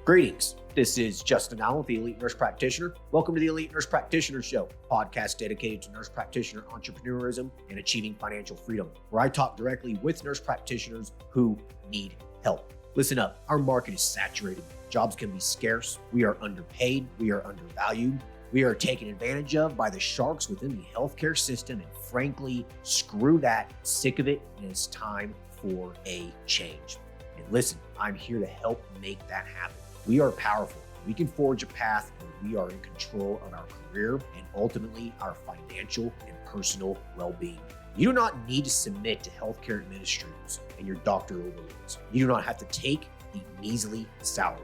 Greetings. This is Justin Allen with the Elite Nurse Practitioner. Welcome to the Elite Nurse Practitioner Show, a podcast dedicated to nurse practitioner entrepreneurism and achieving financial freedom, where I talk directly with nurse practitioners who need help. Listen up, our market is saturated. Jobs can be scarce. We are underpaid. We are undervalued. We are taken advantage of by the sharks within the healthcare system, and frankly, screw that. Sick of it, and it's time for a change. And listen, I'm here to help make that happen. We are powerful. We can forge a path where we are in control of our career and ultimately our financial and personal well-being. You do not need to submit to healthcare administrators and your doctor overlords. You do not have to take the measly salary.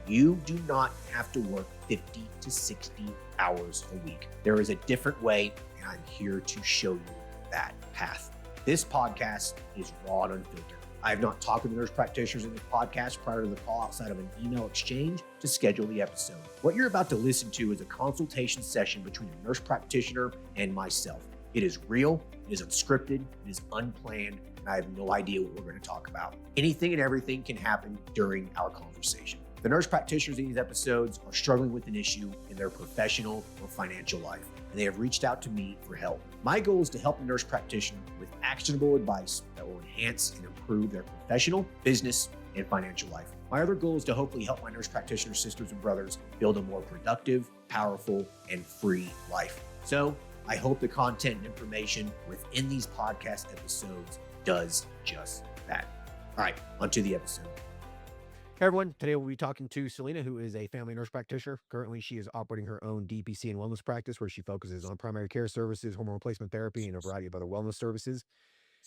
You do not have to work 50 to 60 hours a week. There is a different way, and I'm here to show you that path. This podcast is raw and unfiltered. I have not talked with the nurse practitioners in this podcast prior to the call outside of an email exchange to schedule the episode. What you're about to listen to is a consultation session between a nurse practitioner and myself. It is real, it is unscripted, it is unplanned, and I have no idea what we're going to talk about. Anything and everything can happen during our conversation. The nurse practitioners in these episodes are struggling with an issue in their professional or financial life, and they have reached out to me for help. My goal is to help the nurse practitioner with actionable advice that will enhance and improve their professional, business, and financial life. My other goal is to hopefully help my nurse practitioner sisters and brothers build a more productive, powerful, and free life. So I hope the content and information within these podcast episodes does just that. All right, onto the episode. Hey everyone, today we'll be talking to Salina, who is a family nurse practitioner. Currently, she is operating her own DPC and wellness practice where she focuses on primary care services, hormone replacement therapy, and a variety of other wellness services.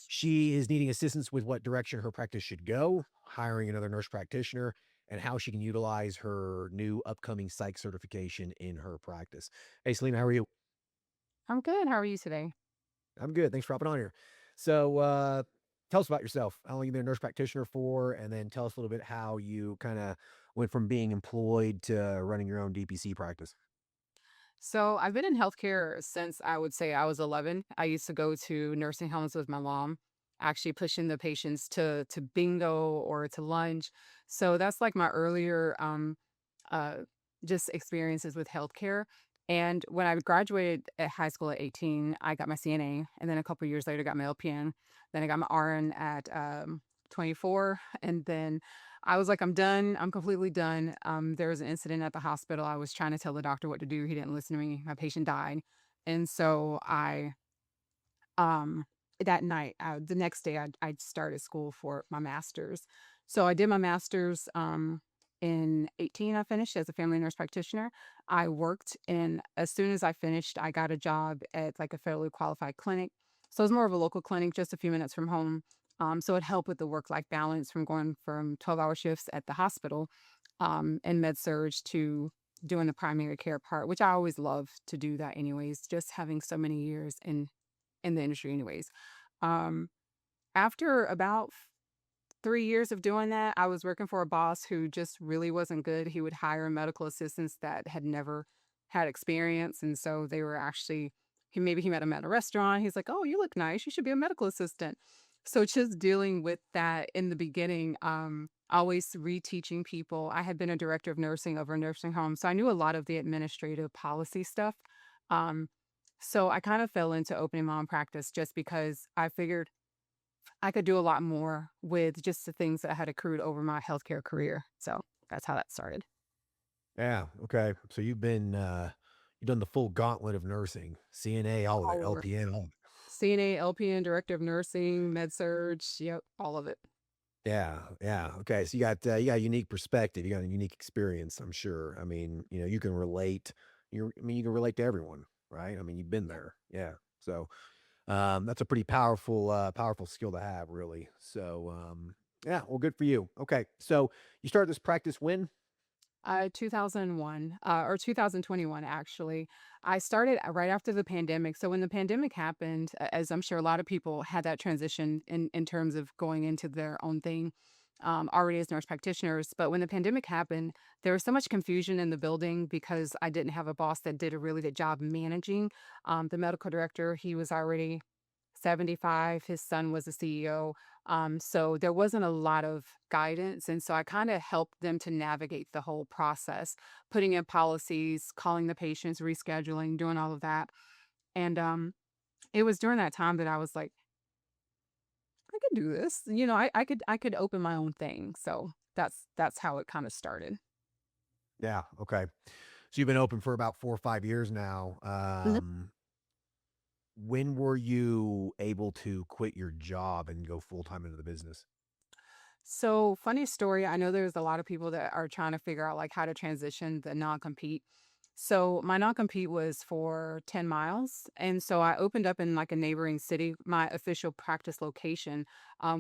She is needing assistance with what direction her practice should go, hiring another nurse practitioner, and how she can utilize her new upcoming psych certification in her practice. Hey Salina, how are you? I'm good. How are you today? I'm good. Thanks for hopping on here. So, tell us about yourself. How long you been a nurse practitioner for, and then tell us a little bit how you kind of went from being employed to running your own DPC practice. So I've been in healthcare since I would say I was 11. I used to go to nursing homes with my mom, actually pushing the patients to bingo or to lunch. So that's like my earlier uh just experiences with healthcare. And when I graduated at high school at 18, I got my CNA, and then a couple years later got my LPN. Then I got my RN at 24, and then I was like, I'm done. I'm completely done. There was an incident at the hospital. I was trying to tell the doctor what to do. He didn't listen to me. My patient died. And so um, that night, the next day, I started school for my master's. So I did my master's in 18. I finished as a family nurse practitioner. I worked, and as soon as I finished, I got a job at like a federally qualified clinic. So it was more of a local clinic, just a few minutes from home. So it helped with the work-life balance from going from 12-hour shifts at the hospital and med surge to doing the primary care part, which I always love to do that anyways, just having so many years in the industry anyways. Um, After about 3 years of doing that, I was working for a boss who just really wasn't good. He would hire medical assistants that had never had experience. And so they were actually, he met him at a restaurant. He's like, "Oh, you look nice. You should be a medical assistant." So just dealing with that in the beginning, always reteaching people. I had been a director of nursing over a nursing home. So I knew a lot of the administrative policy stuff. Um, so I kind of fell into opening my own practice just because I figured I could do a lot more with just the things that I had accrued over my healthcare career. So that's how that started. Yeah. Okay. So you've done the full gauntlet of nursing, CNA, all of it, All over. LPN, all of it. CNA, LPN, director of nursing, med surge. Yep, all of it. Yeah. Yeah. Okay. So you got a unique perspective. You got a unique experience, I'm sure. I mean, you can relate. You can relate to everyone, right? I mean, you've been there. Yeah. So, that's a pretty powerful skill to have, really. So, yeah, well, good for you. Okay, so you started this practice when? 2001 or 2021, actually. I started right after the pandemic. So when the pandemic happened, as I'm sure a lot of people had that transition in terms of going into their own thing, already as nurse practitioners. But when the pandemic happened, there was so much confusion in the building because I didn't have a boss that did a really good job managing. The medical director, he was already 75. His son was the CEO. So there wasn't a lot of guidance. And so I kind of helped them to navigate the whole process, putting in policies, calling the patients, rescheduling, doing all of that. And it was during that time that I was like, I could do this. I could open my own thing. So that's how it kind of started. Yeah. Okay. So you've been open for about 4 or 5 years now. When were you able to quit your job and go full time into the business? So, funny story. I know there's a lot of people that are trying to figure out like how to transition the non-compete. So, my non-compete was for 10 miles. And so I opened up in like a neighboring city, my official practice location,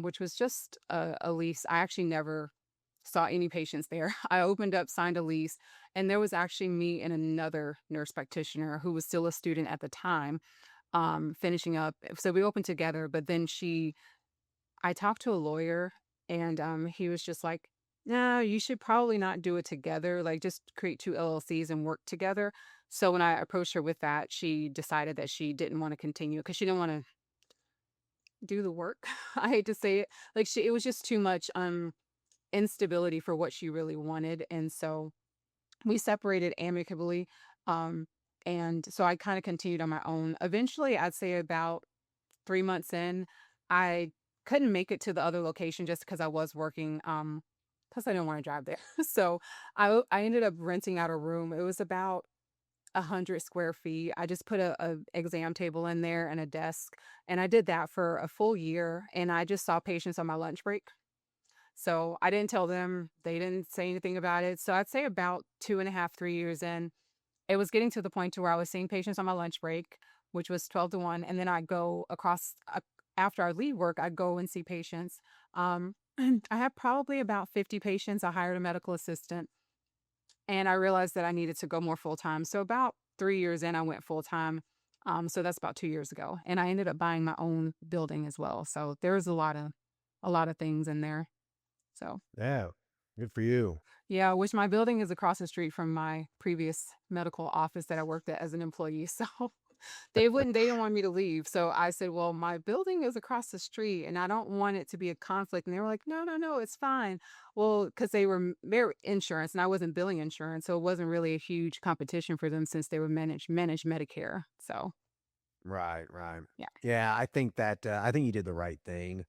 which was just a lease. I actually never saw any patients there. I opened up, signed a lease, and there was actually me and another nurse practitioner who was still a student at the time, finishing up. So we opened together, but then I talked to a lawyer and he was just like, no, you should probably not do it together. Like, just create two LLCs and work together. So when I approached her with that, she decided that she didn't want to continue because she didn't want to do the work. I hate to say it. Like, it was just too much instability for what she really wanted. And so we separated amicably. Um, and so I kind of continued on my own. Eventually, I'd say about 3 months in, I couldn't make it to the other location just because I was working, plus I didn't wanna drive there. So, I ended up renting out a room. It was about 100 square feet. I just put a exam table in there and a desk, and I did that for a full year, and I just saw patients on my lunch break. So, I didn't tell them, they didn't say anything about it. So, I'd say about 2.5, 3 years in, it was getting to the point to where I was seeing patients on my lunch break, which was 12 to 1, and then I'd go across after I leave work, I'd go and see patients. I have probably about 50 patients. I hired a medical assistant, and I realized that I needed to go more full time. So about 3 years in, I went full time. So that's about 2 years ago, and I ended up buying my own building as well. So there's a lot of things in there. So Yeah. Good for you. yeah, which my building is across the street from my previous medical office that I worked at as an employee. So they didn't want me to leave. So I said, well, my building is across the street and I don't want it to be a conflict. And they were like, no, no, no, it's fine. Well, because they're insurance and I wasn't billing insurance. So it wasn't really a huge competition for them since they were managed Medicare. So Right. Right. yeah. Yeah. I think you did the right thing,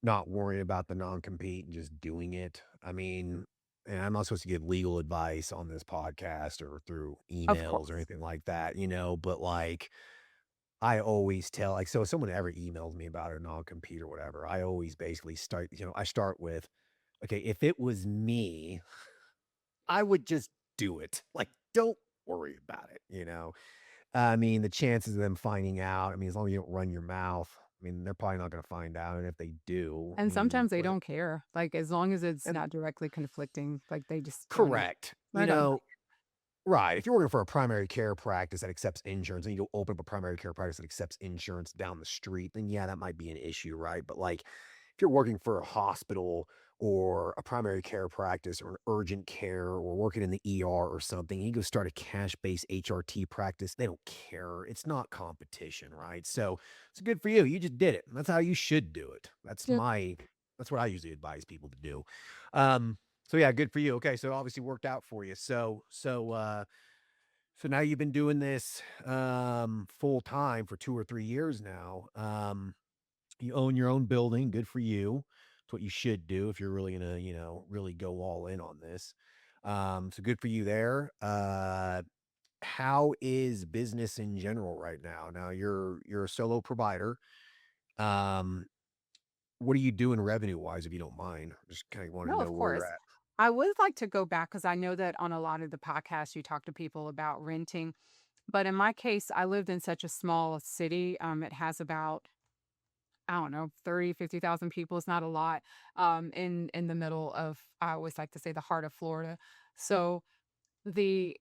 not worrying about the non compete and just doing it. I mean, and I'm not supposed to give legal advice on this podcast or through Of emails or course. anything like that, but like, I always tell like, so if someone ever emails me about a non-compete or whatever, I always basically I start with, okay, if it was me, I would just do it. Like, don't worry about it. I mean, the chances of them finding out, I mean, as long as you don't run your mouth, I mean, they're probably not going to find out. And if they do, I And mean, sometimes they don't care. Like as long as it's and not directly conflicting, like they just don't even, correct, I don't. right. If you're working for a primary care practice that accepts insurance and you go open up a primary care practice that accepts insurance down the street, then yeah, that might be an issue, right? But like if you're working for a hospital or a primary care practice or an urgent care or working in the ER or something, you go start a cash-based HRT practice, they don't care. It's not competition, right? So it's good for you. You just did it. That's how you should do it. That's what I usually advise people to do. So yeah, good for you. Okay, so obviously worked out for you. So now you've been doing this full time for 2 or 3 years now. You own your own building. Good for you. It's what you should do if you're really gonna, really go all in on this. So good for you there. How is business in general right now? Now you're a solo provider. Um, what are you doing revenue wise, if you don't mind? Just kind of want to No, know of where you're course. at. I would like to go back because I know that on a lot of the podcasts you talk to people about renting. But in my case, I lived in such a small city. It has about, I don't know, 30, 50,000 people. It's not a lot. In the middle of, I always like to say, the heart of Florida. So the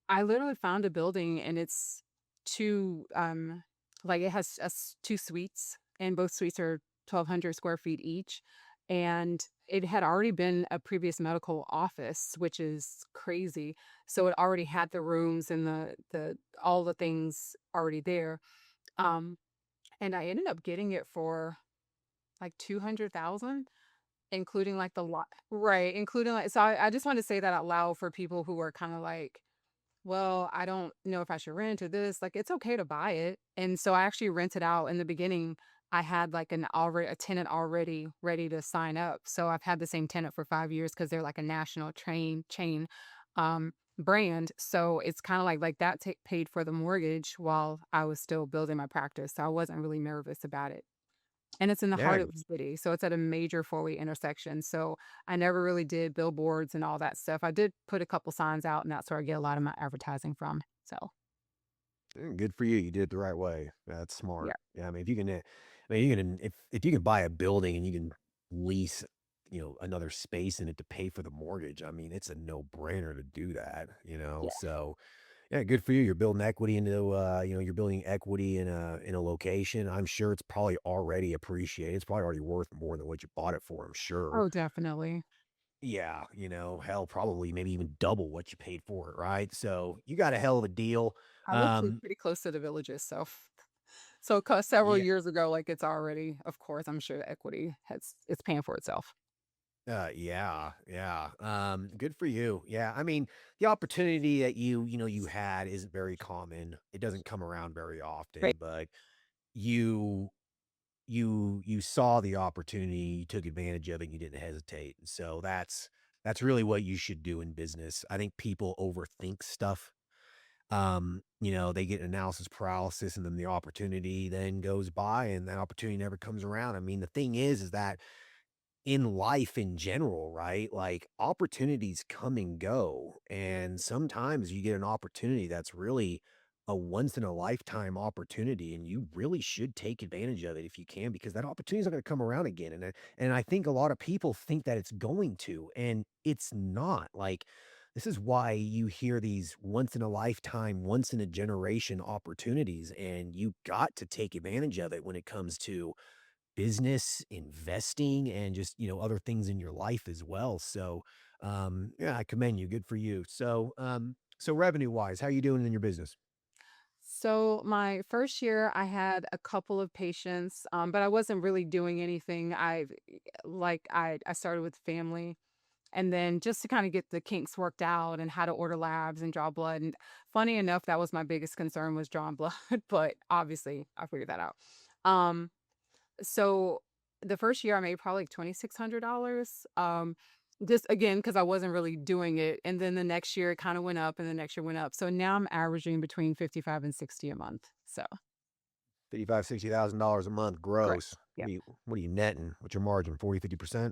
I literally found a building and it's two like it has two suites and both suites are 1,200 square feet each. And it had already been a previous medical office, which is crazy. So it already had the rooms and the all the things already there. Um and I ended up getting it for like 200,000, including like the lot, right? Including like, so I just want to say that out loud for people who are kind of like, well, I don't know if I should rent or this. Like, it's okay to buy it. And so I actually rented out in the beginning. I had like a tenant already ready to sign up. So I've had the same tenant for 5 years because they're like a national train chain brand. So it's kind of like that paid for the mortgage while I was still building my practice. So I wasn't really nervous about it. And it's in the Yeah, heart of the city, so it's at a major four-way intersection, so I never really did billboards and all that stuff. I did put a couple signs out, and that's where I get a lot of my advertising from, so, good for you. You did it the right way. That's yeah. smart. Yeah, I mean, if you can, I mean, you can if you can buy a building and you can lease, another space in it to pay for the mortgage. I mean, it's a no brainer to do that. Yeah. So yeah, good for you. You're building equity into, you're building equity in a location. I'm sure it's probably already appreciated. It's probably already worth more than what you bought it for. I'm sure. Oh, definitely. Yeah, hell, probably maybe even double what you paid for it, right? So you got a hell of a deal. I live Um, pretty close to the Villages, so so 'cause several yeah, years ago, like, it's already of course, I'm sure the equity has it's paying for itself. yeah, yeah. Good for you. Yeah, I mean, the opportunity that you had isn't very common. It doesn't come around very often, Right. but you you saw the opportunity, you took advantage of it, and you didn't hesitate. And so that's really what you should do in business. I think people overthink stuff. They get analysis paralysis and then the opportunity then goes by and that opportunity never comes around. I mean, the thing is that in life in general, right? Like opportunities come and go. And sometimes you get an opportunity that's really a once in a lifetime opportunity. And you really should take advantage of it if you can, because that opportunity is not going to come around again. And I think a lot of people think that it's going to, and it's not. Like, this is why you hear these once in a lifetime, once in a generation opportunities, and you got to take advantage of it when it comes to business, investing, and just, other things in your life as well. So, yeah, I commend you. Good for you. So revenue wise, how are you doing in your business? So my first year, I had a couple of patients, but I wasn't really doing anything. I started with family, and then just to kind of get the kinks worked out and how to order labs and draw blood. And funny enough, that was my biggest concern was drawing blood, but obviously I figured that out. Um, so the first year I made probably like $2,600. Just again, because I wasn't really doing it. And then the next year it kind of went up and the next year went up. So now I'm averaging between 55 and 60 a month. So 55, $60,000 a month correct. gross. Yeah. What are you netting? What's your margin? 40, 50%?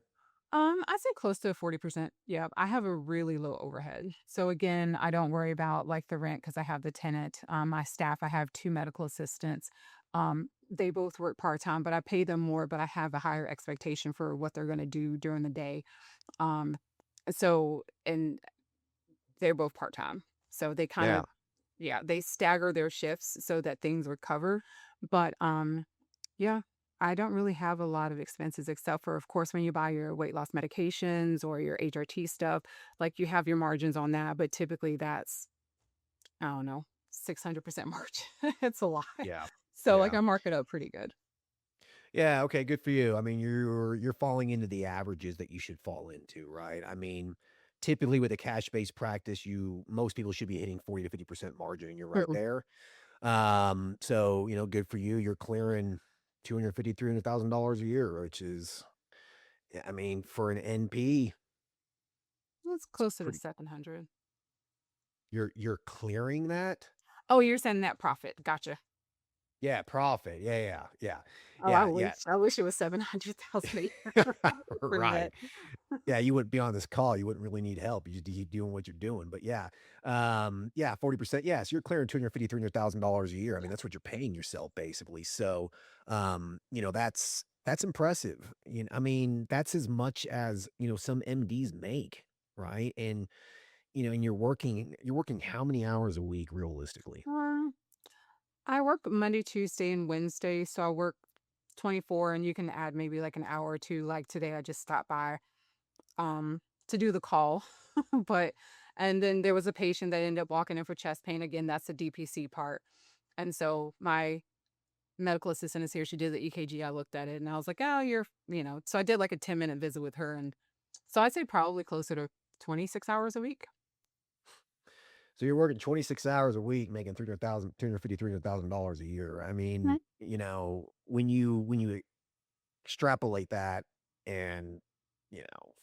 I say close to 40%. Yeah, I have a really low overhead. So again, I don't worry about like the rent because I have the tenant. My staff, I have two medical assistants. They both work part-time, but I pay them more, but I have a higher expectation for what they're going to do during the day. Um, and they're both part-time. So they kind Yeah. of, yeah, they stagger their shifts so that things are covered. But yeah, I don't really have a lot of expenses except for, of course, when you buy your weight loss medications or your HRT stuff, like you have your margins on that. But typically that's, I don't know, 600% margin. It's a lot. Yeah. So like Yeah. I mark it up pretty good. Yeah, okay, good for you. I mean, you're falling into the averages that you should fall into, right? I mean, typically with a cash-based practice, most people should be hitting 40 to 50% margin, and you're right Mm-mm. there. So, good for you. You're clearing 250, $300,000 a year, which is, yeah, I mean, for an NP, It's it's closer to pretty 700. you're clearing that? Oh, you're saying net profit. Gotcha. Yeah, profit. Yeah, yeah, yeah. Oh, I Yeah, yeah. wish. I wish it was 700,000 a year for Right. net. Yeah, you wouldn't be on this call. You wouldn't really need help. You just be doing what you're doing. But yeah, yeah, 40%. Yeah, so you're clearing 250, $300,000 a year. I mean, that's what you're paying yourself basically. So, that's impressive. I mean, that's as much as, some MDs make, right? And you're working how many hours a week realistically? Um, I work Monday, Tuesday, and Wednesday, so I work 24 and you can add maybe like an hour or two. Like today I just stopped by to do the call. But and then there was a patient that ended up walking in for chest pain. Again, that's the DPC part. And so my medical assistant is here. She did the EKG. I looked at it and I was like, oh, so I did like a 10-minute visit with her. And so I'd say probably closer to 26 hours a week. So you're working 26 hours a week, making 300,000, 250, $300,000 a year. I mean, Mhm. when you extrapolate that and, you know,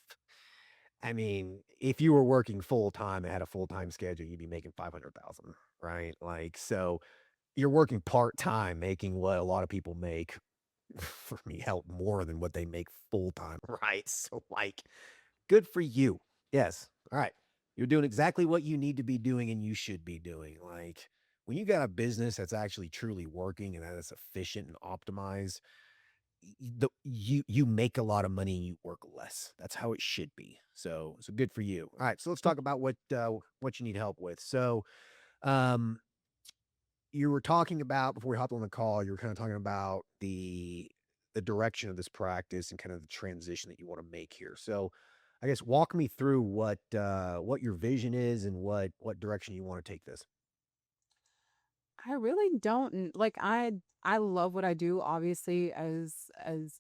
I mean, if you were working full time and had a full time schedule, you'd be making 500,000, right? Like, so you're working part time, making what a lot of people make for me help more than what they make full time, right? So, like, good for you. Yes. All right. You're doing exactly what you need to be doing and you should be doing. Like, when you got a business that's actually truly working and that is efficient and optimized, you make a lot of money and you work less. That's how it should be. So good for you. All right, so let's talk about what you need help with. So, um, you were talking about before we hopped on the call, you were kind of talking about the direction of this practice and kind of the transition that you want to make here. So, I guess walk me through what your vision is and what direction you want to take this. I really don't like I love what I do obviously as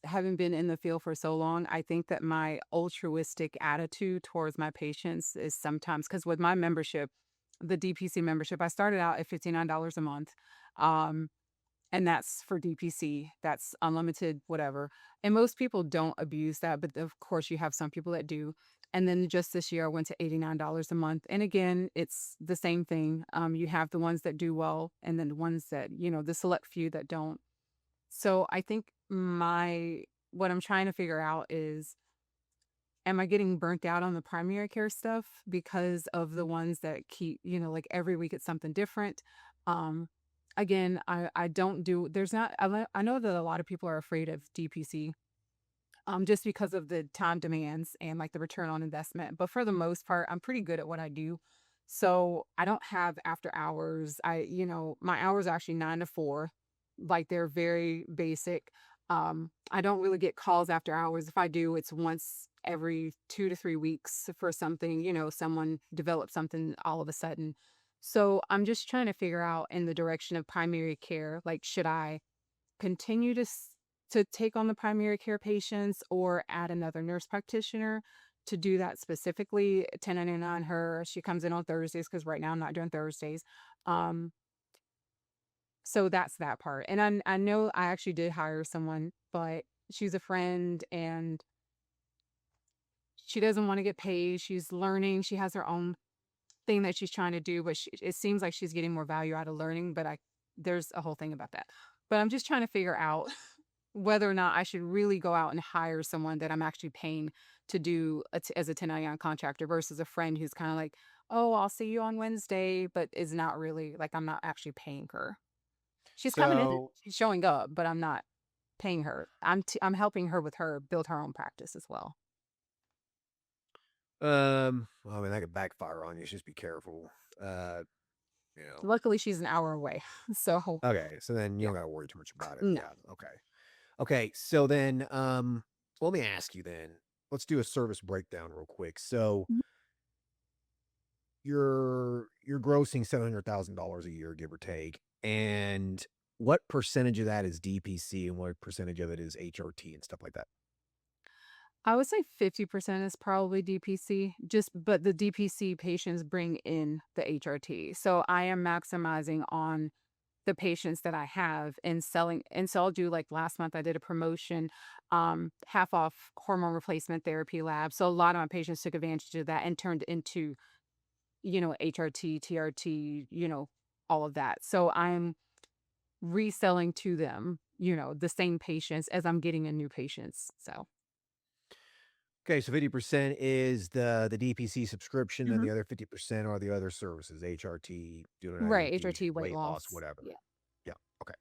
having been in the field for so long. I think that my altruistic attitude towards my patients is sometimes cuz with my membership, the DPC membership, I started out at $59 a month. Um and that's for DPC. That's unlimited, whatever. And most people don't abuse that, but of course, you have some people that do. And then just this year, I went to $89 a month. And again, it's the same thing. You have the ones that do well, and then the ones that, the select few that don't. So I think what I'm trying to figure out is, am I getting burnt out on the primary care stuff because of the ones that keep, like every week it's something different? Um, Again, I don't do there's not I know that a lot of people are afraid of DPC just because of the time demands and like the return on investment. But for the most part, I'm pretty good at what I do. So I don't have after hours. My hours are actually 9 to 4. Like they're very basic. I don't really get calls after hours. If I do, it's once every 2 to 3 weeks for something, someone develops something all of a sudden. So I'm just trying to figure out in the direction of primary care, like should I continue to take on the primary care patients or add another nurse practitioner to do that specifically. 1099 her. She comes in on Thursdays because right now I'm not doing Thursdays. Um, so that's that part. And I know I actually did hire someone, but she's a friend and she doesn't want to get paid. She's learning. She has her own thing that she's trying to do, but it seems like she's getting more value out of learning. But there's a whole thing about that. But I'm just trying to figure out whether or not I should really go out and hire someone that I'm actually paying to do as a 1099 contractor versus a friend who's kind of like, oh, I'll see you on Wednesday, but is not really like I'm not actually paying her. She's coming in, So, she's showing up, but I'm not paying her. I'm helping her with her build her own practice as well. well, I mean, that could backfire on you. Just be careful. Uh, Luckily, she's an hour away, so Okay, so then you yeah, don't gotta worry too much about it. no. Yeah. Okay. Okay. So then, let me ask you then. Let's do a service breakdown real quick. So you're grossing $700,000 a year, give or take, and what percentage of that is DPC and what percentage of it is HRT and stuff like that? I would say 50% is probably DPC, but the DPC patients bring in the HRT. So I am maximizing on the patients that I have and selling. And so I'll do like last month, I did a promotion, half off hormone replacement therapy lab. So a lot of my patients took advantage of that and turned into, HRT, TRT, all of that. So I'm reselling to them, the same patients as I'm getting in new patients. So. Okay, so 50% is the DPC subscription, then Mhm. the other 50% are the other services, HRT, doing Right, IUD, HRT, weight weight loss, loss. whatever. Yeah. Yeah. Okay.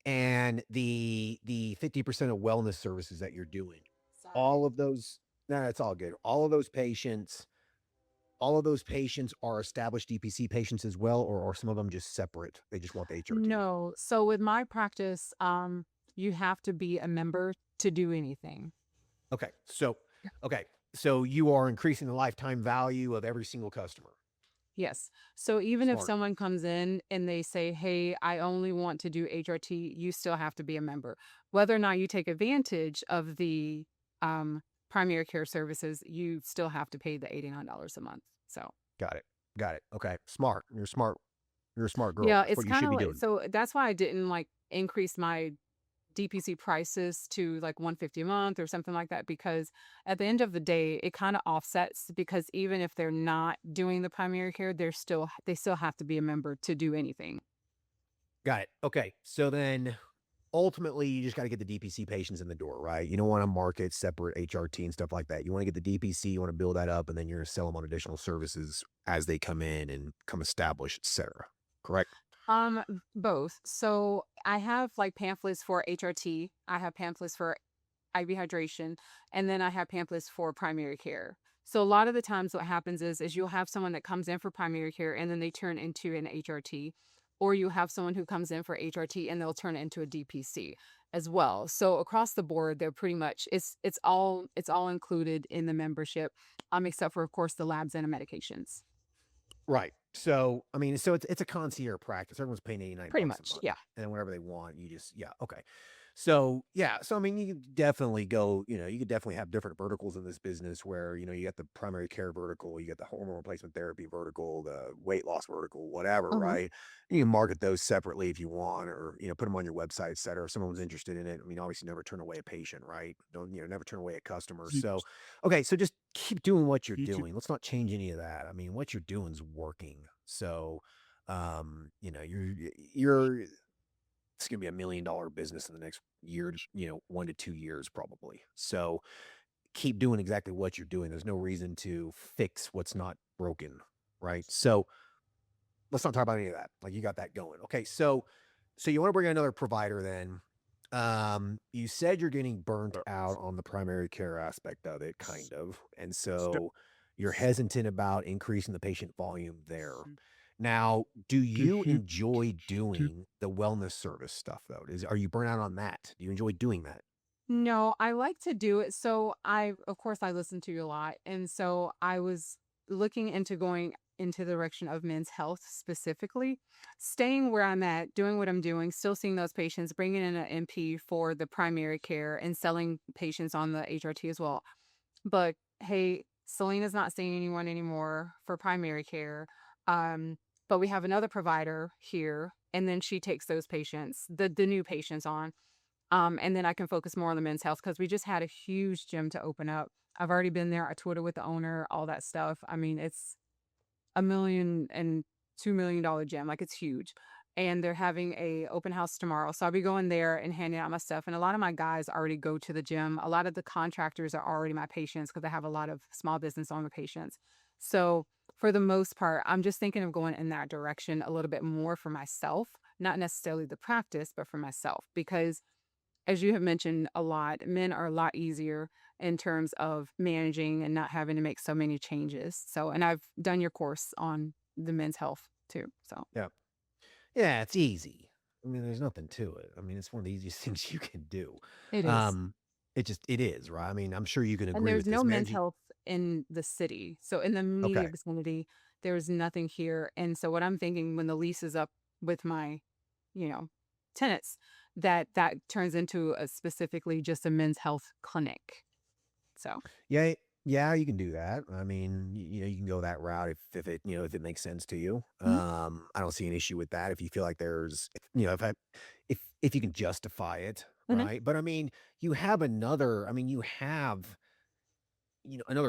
And the 50% of wellness services that you're doing, Sorry. all of those, no, it's all good. All of those patients are established DPC patients as well, or are some of them just separate? They just want the HRT. No. So with my practice, you have to be a member to do anything. Okay. So you are increasing the lifetime value of every single customer. Yes. So even if Smart. someone comes in and they say, "Hey, I only want to do HRT," you still have to be a member. Whether or not you take advantage of the um, primary care services, you still have to pay the $89 a month. So Got it. Got it. Okay. Smart. You're smart. You're a smart girl. yeah, That's it's what you kind should of be like doing. so that's why I didn't like increase my DPC prices to like 150 a month or something like that because at the end of the day it kind of offsets because even if they're not doing the primary care they still have to be a member to do anything. Got it. Okay. So then ultimately you just got to get the DPC patients in the door, right? You don't want to market separate HRT and stuff like that. You want to get the DPC, you want to build that up, and then you're going to sell them on additional services as they come in and come established, etc. Correct? Both. So I have like pamphlets for HRT. I have pamphlets for IV hydration, and then I have pamphlets for primary care. So a lot of the times what happens is you'll have someone that comes in for primary care and then they turn into an HRT, or you have someone who comes in for HRT and they'll turn it into a DPC as well. So across the board, they're pretty much it's all included in the membership, except for of course the labs and the medications. Right. So, I mean, so it's a concierge practice. Everyone's paying 89 Pretty bucks a much, month. yeah. And then whenever they want, you just yeah, okay. So, yeah, so I mean, you could definitely go, you could definitely have different verticals in this business where, you got the primary care vertical, you got the hormone replacement therapy vertical, the weight loss vertical, whatever, Uh-huh. right? You can market those separately if you want, or, put them on your website, et cetera. If someone's interested in it, I mean, obviously never turn away a patient, right? Don't, never turn away a customer. So, okay, so just keep doing what you're doing. Let's not change any of that. I mean, what you're doing is working. So, you're it's gonna be $1 million business in the next year, 1 to 2 years probably. So keep doing exactly what you're doing. There's no reason to fix what's not broken, right? So let's not talk about any of that. Like you got that going. Okay, so you want to bring another provider then. You said you're getting burnt out on the primary care aspect of it, kind of. And so you're hesitant about increasing the patient volume there. Now, do you enjoy doing the wellness service stuff though? Are you burnt out on that? Do you enjoy doing that? No, I like to do it. So of course, I listen to you a lot. And so I was looking into going into the direction of men's health specifically, staying where I'm at, doing what I'm doing, still seeing those patients, bringing in an MP for the primary care and selling patients on the HRT as well. But hey, Selena's not seeing anyone anymore for primary care. Um, but we have another provider here, and then she takes those patients, the new patients on. And then I can focus more on the men's health because we just had a huge gym to open up. I've already been there. I toured it with the owner, all that stuff. I mean, it's $1 million and $2 million gym. Like it's huge. And they're having a open house tomorrow. So I'll be going there and handing out my stuff. And a lot of my guys already go to the gym. A lot of the contractors are already my patients because I have a lot of small business owner patients. So for the most part, I'm just thinking of going in that direction a little bit more for myself, not necessarily the practice, but for myself. Because as you have mentioned a lot, men are a lot easier in terms of managing and not having to make so many changes. So, and I've done your course on the men's health too. So Yeah. Yeah, it's easy. I mean, there's nothing to it. I mean, it's one of the easiest things you can do. it is. Um, it is, right? I mean, I'm sure you can And agree there's with no this. men's Managing health in the city. So in the okay. immediate vicinity, there's nothing here. And so what I'm thinking when the lease is up with my, you know, tenants, that turns into a specifically just a men's health clinic. So, Yeah, yeah, you can do that. I mean, you can go that route if it, if it makes sense to you. mhm, I don't see an issue with that if you feel like if you can justify it, mhm, right? But I mean, you have another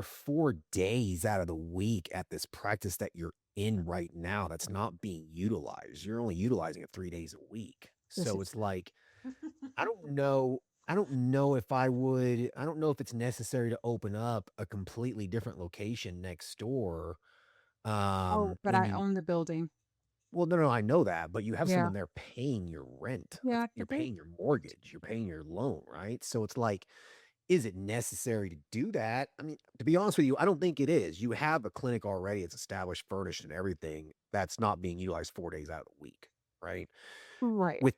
4 days out of the week at this practice that you're in right now that's not being utilized. You're only utilizing it 3 days a week. this So is it's like, I don't know I don't know if it's necessary to open up a completely different location next door, oh, but when I you own the building. well, no, I know that, but you have Yeah. someone there paying your rent. Yeah, You're they paying your mortgage, you're paying your loan, right? So it's like, is it necessary to do that? I mean, to be honest with you, I don't think it is. You have a clinic already, it's established, furnished, and everything that's not being utilized 4 days out of the week, right? right. With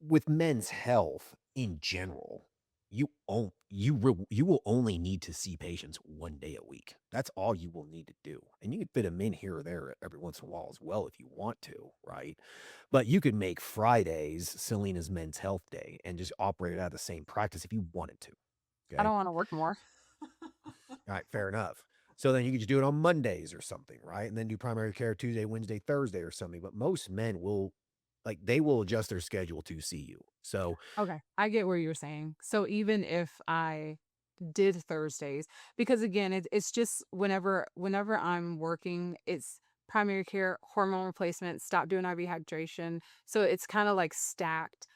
with men's health in general, you will only need to see patients 1 day a week. That's all you will need to do, and you can fit them in here or there every once in a while as well if you want to, right? But you could make Fridays Selena's Men's Health Day and just operate it out of the same practice if you wanted to. I Okay, don't want to work more. all right, fair enough. So then you could just do it on Mondays or something, right? And then do primary care Tuesday, Wednesday, Thursday or something. But most men will, like, they will adjust their schedule to see you. So Okay, I get where you're saying. So even if I did Thursdays, because again, it's just whenever I'm working, it's primary care, hormone replacement, stop doing IV hydration. So it's kind of like stacked.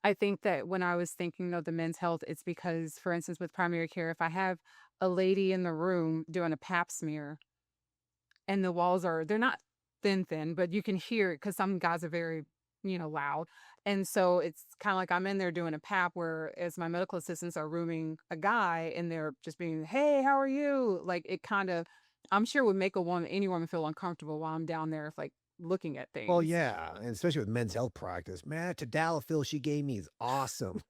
I think that when I was thinking of the men's health, it's because, for instance, with primary care, if I have a lady in the room doing a pap smear, and the walls are they're not thin, but you can hear it because some guys are very, loud. And so it's kind of like I'm in there doing a pap, whereas my medical assistants are rooming a guy and they're just being, hey, how are you? Like it kind of, I'm sure would make any woman feel uncomfortable while I'm down there, if like looking at well, things. yeah, and especially with men's health practice, man, that tadalafil she gave me is awesome.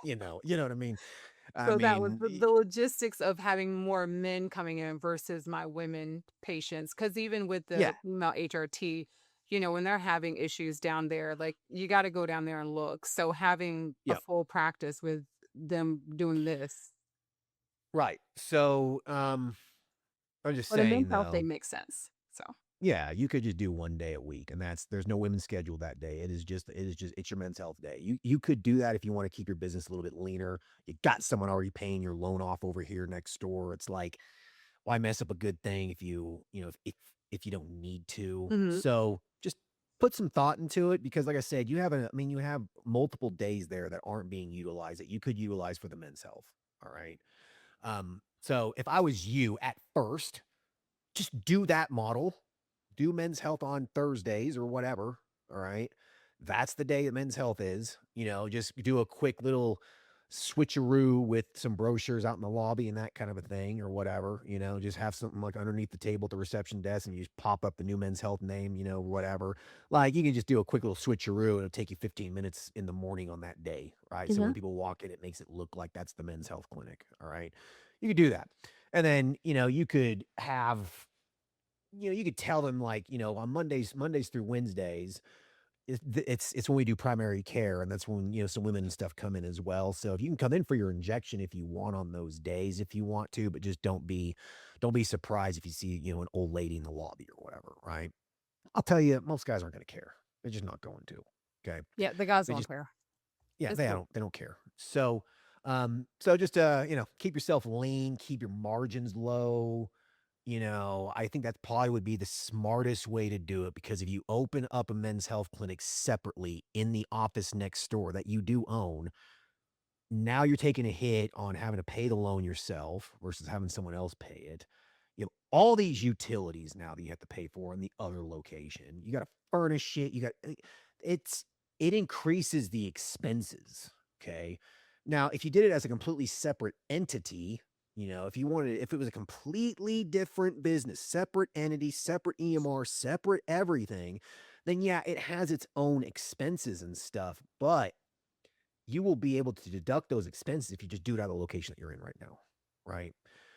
You know what I mean? I So that was mean, the logistics of having more men coming in versus my women patients. Because even with yeah, the female HRT, when they're having issues down there, like you got to go down there and look. So having a yeah, full practice with them doing this, right. So, I'm just but in men's saying health, they though, make sense. So yeah, you could just do 1 day a week, and there's no women's schedule that day. It's your men's health day. You could do that if you want to keep your business a little bit leaner. You got someone already paying your loan off over here next door. It's like, why mess up a good thing if if you don't need to? hmm So just put some thought into it because, like I said, you have multiple days there that aren't being utilized that you could utilize for the men's health. All right. So if I was you at first, just do that model. Do men's health on Thursdays or whatever. All right. That's the day that men's health is. Just do a quick little switcheroo with some brochures out in the lobby and that kind of a thing or whatever. Just have something like underneath the table at the reception desk and you just pop up the new men's health name, whatever. Like you can just do a quick little switcheroo. It'll take you 15 minutes in the morning on that day. Right. So when Yeah. people walk in, it makes it look like that's the men's health clinic. All right. You could do that. And then, you could have you could tell them like, on Mondays through Wednesdays, it's when we do primary care, and that's when, some women and stuff come in as well. So if you can come in for your injection if you want on those days, if you want to, but just don't be surprised if you see, an old lady in the lobby or whatever, right? I'll tell you, most guys aren't going to care. They're just not going to. Okay. Yeah, the guys They won't just, care. yeah, It's cool. they don't care. So, just, keep yourself lean, keep your margins low. I think that probably would be the smartest way to do it because if you open up a men's health clinic separately in the office next door that you do own, now you're taking a hit on having to pay the loan yourself versus having someone else pay it. You have all these utilities now that you have to pay for in the other location. You got to furnish it. It's it increases the expenses. Okay. Now, if you did it as a completely separate entity, if it was a completely different business, separate entity, separate EMR, separate everything, then yeah, it has its own expenses and stuff. But you will be able to deduct those expenses if you just do it out of the location that you're in right now, right?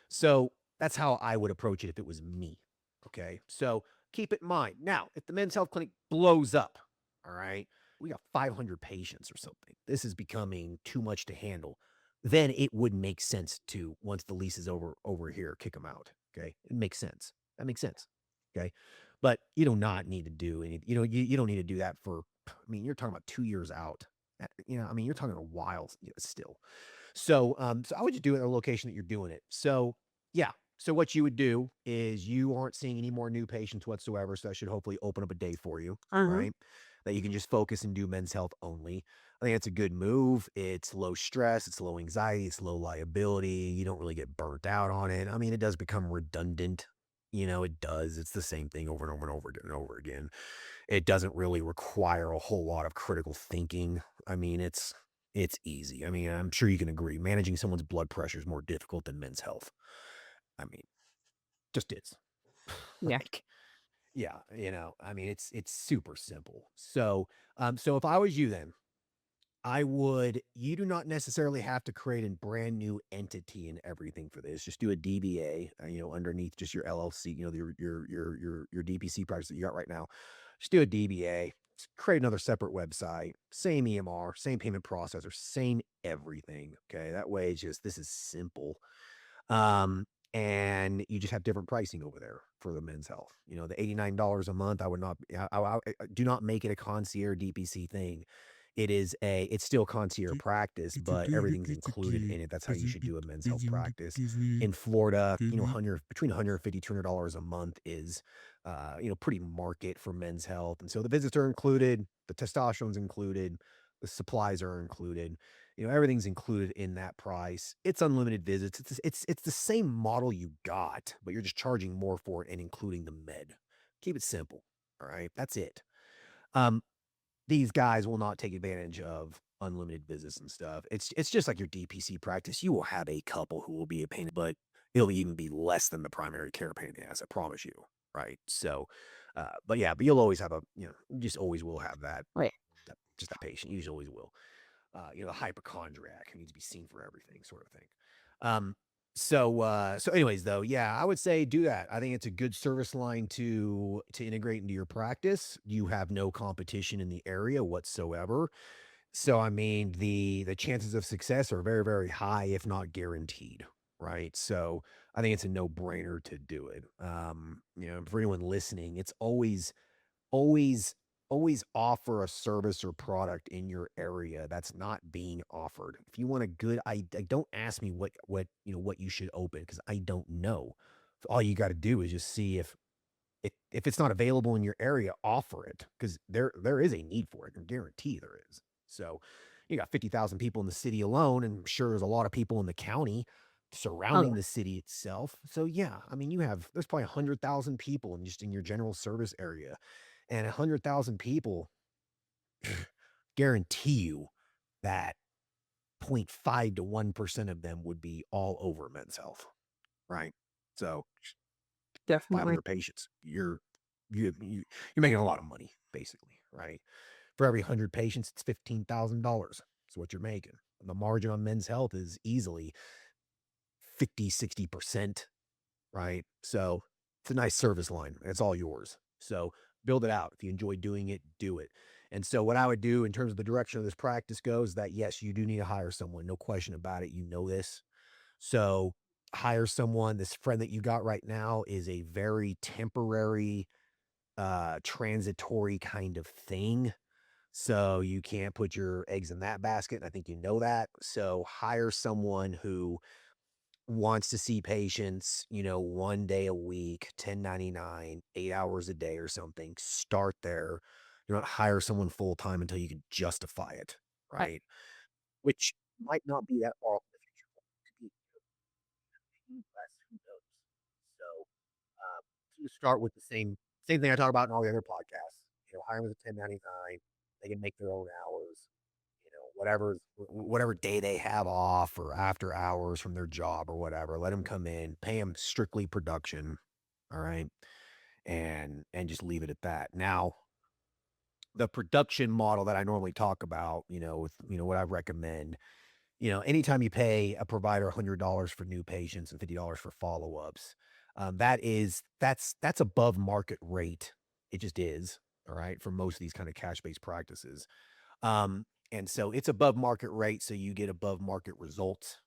So that's how I would approach it if it was me. Okay. So keep it in mind. Now, if the men's health clinic blows up, all right, we got 500 patients or something. This is becoming too much to handle. Then it would make sense to, once the lease is over here, kick them out. Okay. It makes sense. That makes sense. Okay. But you do not need to do any, you don't need to do that for, you're talking about 2 years out. You're talking a while still. So I would just do it in a location that you're doing it. So yeah. So what you would do is you aren't seeing any more new patients whatsoever. So that should hopefully open up a day for you, Uh-huh. right? That you can just focus and do men's health only. I think it's a good move. It's low stress, it's low anxiety, it's low liability. You don't really get burnt out on it. It does become redundant. It does. It's the same thing over and over and over again and over again. It doesn't really require a whole lot of critical thinking. It's easy. I'm sure you can agree. Managing someone's blood pressure is more difficult than men's health. I mean, just is. Yeah. Like, yeah, it's super simple. So if I was you then, You do not necessarily have to create a brand new entity and everything for this. Just do a DBA, underneath just your LLC, your DPC practice that you got right now. Just do a DBA, create another separate website, same EMR, same payment processor, same everything. Okay. That way this is simple. Um, and you just have different pricing over there for the Men's Health. The $89 a month, I would not, I do not make it a concierge DPC thing. It's still concierge practice, but everything's included in it. That's how you should do a Men's Health practice. In Florida, 100, between 150, $200 a month is, pretty market for Men's Health. And so the visits are included, the testosterone's included, the supplies are included. Everything's included in that price. It's unlimited visits. It's the same model you got, but you're just charging more for it and including the med. Keep it simple. All right. That's it. Um, these guys will not take advantage of unlimited visits and stuff. It's just like your DPC practice. You will have a couple who will be a pain, but it'll even be less than the primary care pain in the ass, I promise you. Right. So but you'll always have you just always will have Right. just that patient. You just always will. The hypochondriac who needs to be seen for everything, sort of thing. So anyways, though, yeah, I would say do that. I think it's a good service line to integrate into your practice. You have no competition in the area whatsoever. So I mean, the chances of success are very, very high, if not guaranteed. Right. So I think it's a no-brainer to do it. For anyone listening, it's always always offer a service or product in your area that's not being offered. If you want a good I don't ask me what you should open because I don't know. All you got to do is just see if it's not available in your area, offer it because there is a need for it. I can guarantee there is. So you got 50,000 people in the city alone, and I'm sure there's a lot of people in the county Oh, surrounding the city itself. So yeah, I mean, there's probably 100,000 people in your general service area, and 100,000 people guarantee you that 0.5 to 1% of them would be all over Men's Health, right? So definitely. 500 patients, you're making a lot of money, basically, right? For every 100 patients, it's $15,000. That's what you're making. And the margin on Men's Health is easily 50, 60%, right? So it's a nice service line. And it's all yours. So build it out. If you enjoy doing it, do it. And so what I would do in terms of the direction of this practice goes that yes, you do need to hire someone. No question about it. You know this. So hire someone. This friend that you got right now is a very temporary, transitory kind of thing. So you can't put your eggs in that basket. And I think you know that. So hire someone who wants to see patients, 1 day a week, 1099, 8 hours a day or something. Start there. You don't hire someone full time until you can justify it, I, right? Which might not be that far off in the future. Could be less, who knows? So to start with the same thing I talk about in all the other podcasts. Hire them as a 1099. They can make their own hours. Whatever day they have off or after hours from their job or whatever. Let them come in, pay them strictly production. All right. And just leave it at that. Now, the production model that I normally talk about, with what I recommend, anytime you pay a provider $100 for new patients and $50 for follow-ups, that's above market rate. It just is. All right. For most of these kind of cash-based practices. Um, and so it's above market rate, so you get above market results.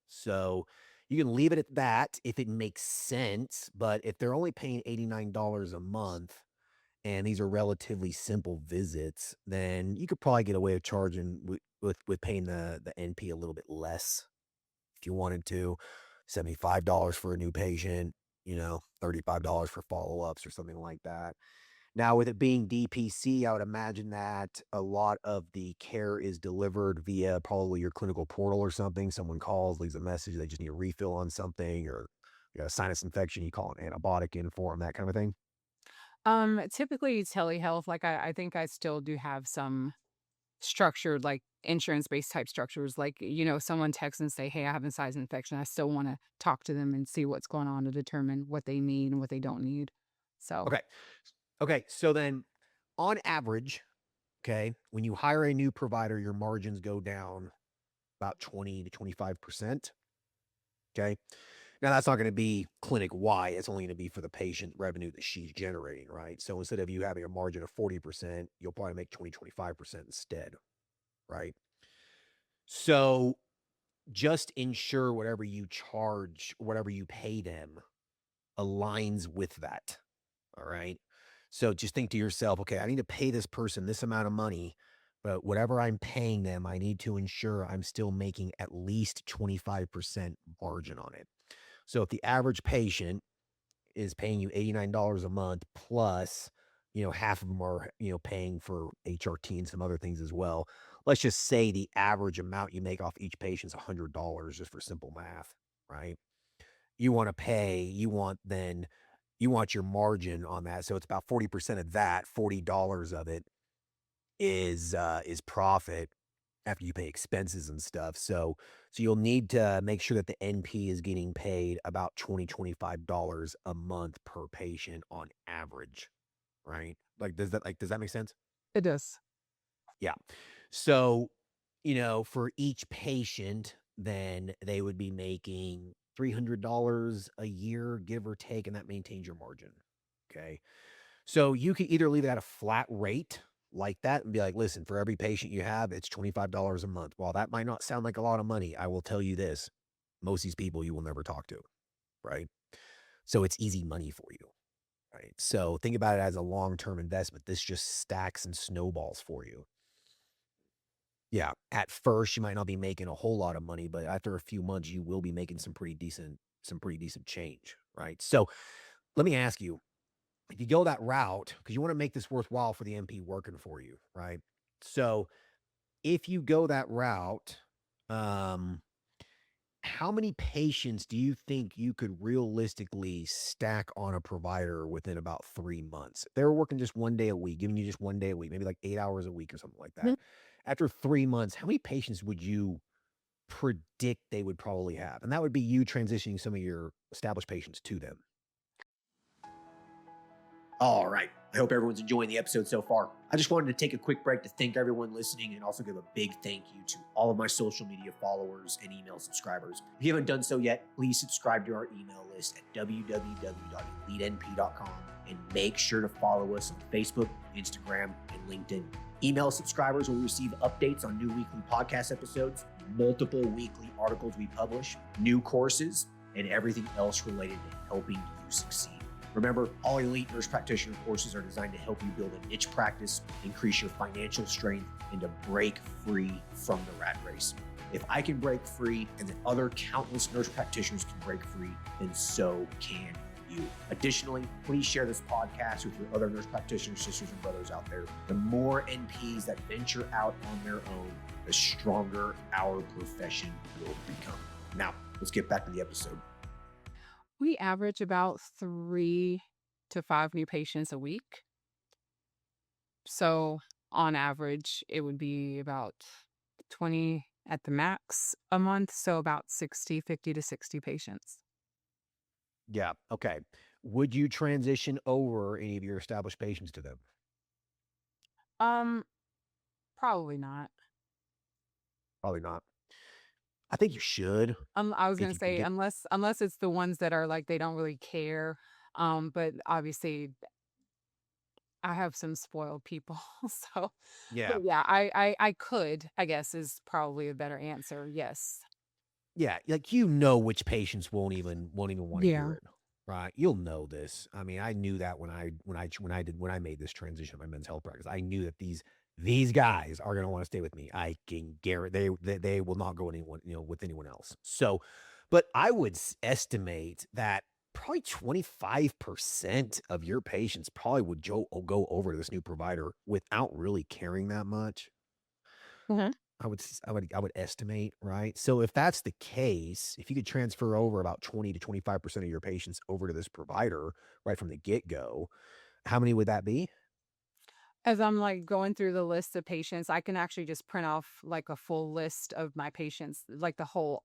So you can leave it at that if it makes sense. But if they're only paying $89 a month and these are relatively simple visits, then you could probably get away with charging with paying the NP a little bit less if you wanted to. $75 for a new patient, $35 for follow-ups or something like that. Now, with it being DPC, I would imagine that a lot of the care is delivered via probably your clinical portal or something. Someone calls, leaves a message, they just need a refill on something, or you got a sinus infection, you call an antibiotic in for them, that kind of thing. Typically telehealth, like I think I still do have some structured, like insurance-based type structures. Like, someone texts and say, "Hey, I have a sinus infection." I still want to talk to them and see what's going on to determine what they need and what they don't need. So, Okay. Okay. So then, on average, Okay. When you hire a new provider, your margins go down about 20 to 25%. Okay. Now that's not going to be clinic wide. It's only going to be for the patient revenue that she's generating, right? So instead of you having a margin of 40%, you'll probably make 25% instead, right? So just ensure whatever you charge, whatever you pay them aligns with that. All right. So just think to yourself, okay, I need to pay this person this amount of money, but whatever I'm paying them, I need to ensure I'm still making at least 25% margin on it. So if the average patient is paying you $89 a month plus, half of them are, paying for HRT and some other things as well. Let's just say the average amount you make off each patient is $100 just for simple math, right? You want your margin on that. So it's about 40% of that, $40 of it is profit after you pay expenses and stuff. So you'll need to make sure that the NP is getting paid about $25 a month per patient on average, right? Does that make sense? It does. Yeah. So, for each patient, then they would be making $300 a year, give or take, and that maintains your margin. Okay. So you can either leave it at a flat rate like that and be like, listen, for every patient you have, it's $25 a month. While that might not sound like a lot of money, I will tell you this, most of these people you will never talk to, right? So it's easy money for you, right? So think about it as a long-term investment. This just stacks and snowballs for you. Yeah, at first, you might not be making a whole lot of money, but after a few months, you will be making some pretty decent change, right? So let me ask you, if you go that route, because you want to make this worthwhile for the MP working for you, right? So if you go that route, um, how many patients do you think you could realistically stack on a provider within about 3 months? If they were working just 1 day a week, giving you just 1 day a week, maybe like 8 hours a week or something like that. Mhm. After 3 months, how many patients would you predict they would probably have? And that would be you transitioning some of your established patients to them. All right. I hope everyone's enjoying the episode so far. I just wanted to take a quick break to thank everyone listening and also give a big thank you to all of my social media followers and email subscribers. If you haven't done so yet, please subscribe to our email list at www.elitenp.com and make sure to follow us on Facebook, Instagram, and LinkedIn. Email subscribers will receive updates on new weekly podcast episodes, multiple weekly articles we publish, new courses, and everything else related to helping you succeed. Remember, all Elite Nurse Practitioner courses are designed to help you build a niche practice, increase your financial strength, and to break free from the rat race. If I can break free and the other countless nurse practitioners can break free, then so can you. Additionally, please share this podcast with your other nurse practitioner sisters and brothers out there. The more NPs that venture out on their own, the stronger our profession will become. Now, let's get back to the episode. We average about 3 to 5 new patients a week. So on average, it would be about 20 at the max a month. So about 50 to 60 patients. Yeah. Okay. Would you transition over any of your established patients to them? Um, Probably not. Probably not. I think you should I was if gonna you can say get. unless it's the ones that are like they don't really care. But obviously I have some spoiled people. So Yeah. but yeah, I could, I guess is probably a better answer. Yes. Yeah, like, which patients won't even wanna hear Yeah. it, right? You'll know this. I mean, I knew that when I made this transition of my men's health practice. I knew that these guys are gonna wanna stay with me. I can guarantee they will not go anyone, with anyone else. So, but I would estimate that probably 25% of your patients probably would go over to this new provider without really caring that much. Mhm. I would estimate, right? So if that's the case, if you could transfer over about 20 to 25% of your patients over to this provider right from the get-go, how many would that be? As I'm like going through the list of patients, I can actually just print off like a full list of my patients, like the whole,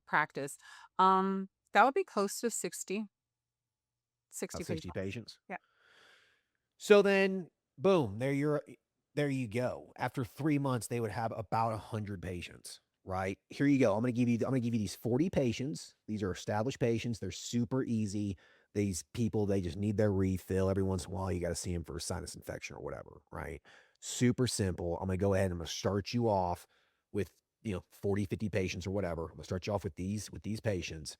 practice. That would be close to 60 About 60 patients. patients. Yeah. So then, boom, there you're. there you go. After 3 months, they would have about 100 patients, right? Here you go. I'm gonna give you these 40 patients. These are established patients. They're super easy. These people, they just need their refill. Every once in a while, you got to see them for a sinus infection or whatever, right? Super simple. I'm gonna go ahead and I'm gonna start you off with 40, 50 patients or whatever. I'm gonna start you off with these patients.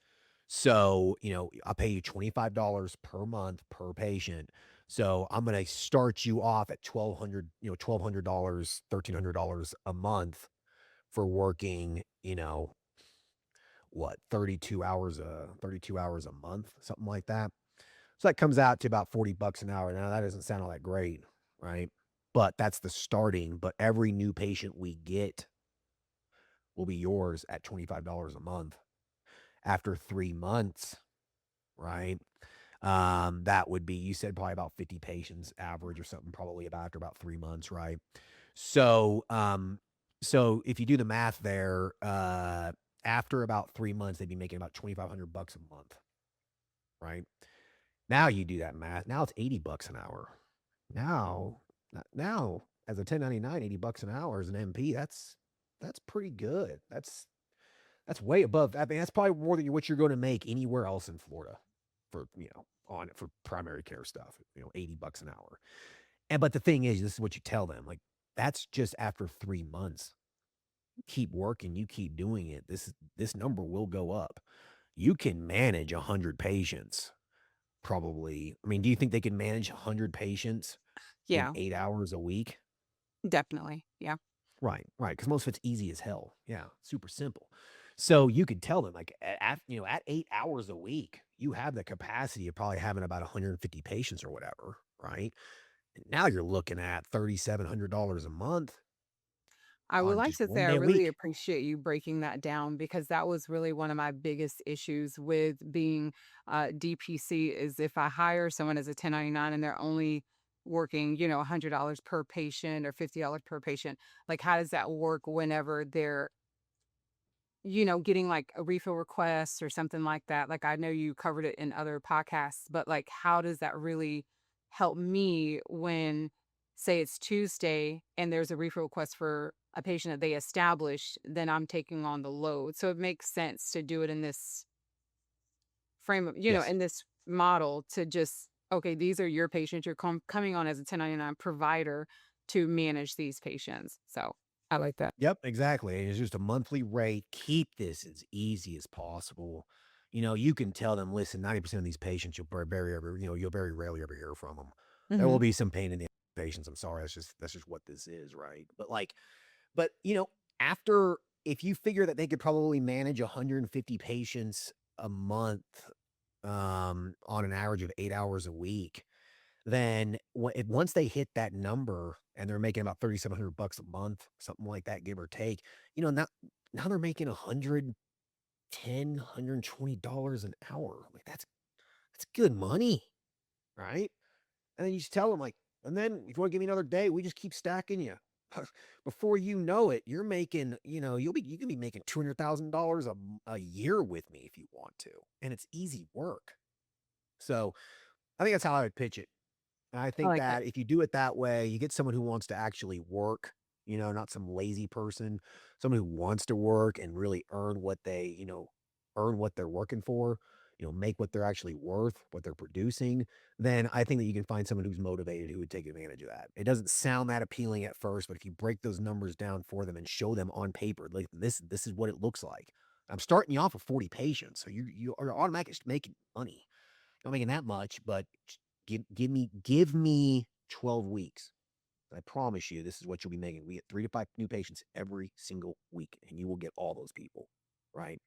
So, I'll pay you $25 per month per patient. So I'm gonna start you off at 1,200, $1,200, $1,300 a month for working, what, 32 hours a month, something like that. So that comes out to about 40 bucks an hour. Now that doesn't sound all that great, right? But that's the starting. But every new patient we get will be yours at $25 a month. After 3 months, right? That would be, you said probably about 50 patients average or something, probably about after about 3 months, right? So, so if you do the math there, after about 3 months, they'd be making about 2,500 bucks a month, right? Now you do that math. Now it's 80 bucks an hour. Now, now as a 1099, 80 bucks an hour as an MP, that's pretty good. That's way above. I mean, that's probably more than what you're going to make anywhere else in Florida for, for primary care stuff, 80 bucks an hour. And but the thing is, this is what you tell them. Like, that's just after 3 months. Keep working, you keep doing it. This number will go up. You can manage 100 patients, probably. I mean, do you think they can manage 100 patients in Yeah, 8 hours a week? definitely. Yeah. Right, right, because most of it's easy as hell. Yeah, super simple. So you could tell them, like, at 8 hours a week, you have the capacity of probably having about 150 patients or whatever, right? And now you're looking at $3,700 a month I would on like just to say 1 I day a really week. appreciate you breaking that down because that was really one of my biggest issues with being DPC is if I hire someone as a 1099 and they're only working, $100 per patient or $50 per patient, like how does that work whenever they're getting like a refill request or something like that. Like I know you covered it in other podcasts, but like how does that really help me when say it's Tuesday and there's a refill request for a patient that they established, then I'm taking on the load. So it makes sense to do it in this frame of, Yes. in this model to just okay, these are your patients. You're coming on as a 1099 provider to manage these patients. So I like that. Yep, exactly. And it's just a monthly rate. Keep this as easy as possible. You can tell them, listen, 90% of these patients you'll very rarely ever hear from them. There will Hmm. be some pain in the patients. I'm sorry. That's just what this is, right? But after if you figure that they could probably manage 150 patients a month, on an average of 8 hours a week, then once they hit that number and they're making about 3,700 bucks a month, something like that, give or take, now they're making 110, $120 an hour. Like that's good money, right? And then you just tell them like, and then if you want to give me another day, we just keep stacking you. Before you know it, you're making, you can be making $200,000 a year with me if you want to, and it's easy work. So I think that's how I would pitch it. And I I think like it. that if you do it that way, you get someone who wants to actually work, not some lazy person, someone who wants to work and really earn what they're working for, make what they're actually worth, what they're producing, then I think that you can find someone who's motivated who would take advantage of that. It doesn't sound that appealing at first, but if you break those numbers down for them and show them on paper, like this is what it looks like. I'm starting you off with 40 patients, so you are automatically making money. Not making that much, but give me 12 weeks. I promise you, this is what you'll be making. We get 3 to 5 new patients every single week, and you will get all those people, right?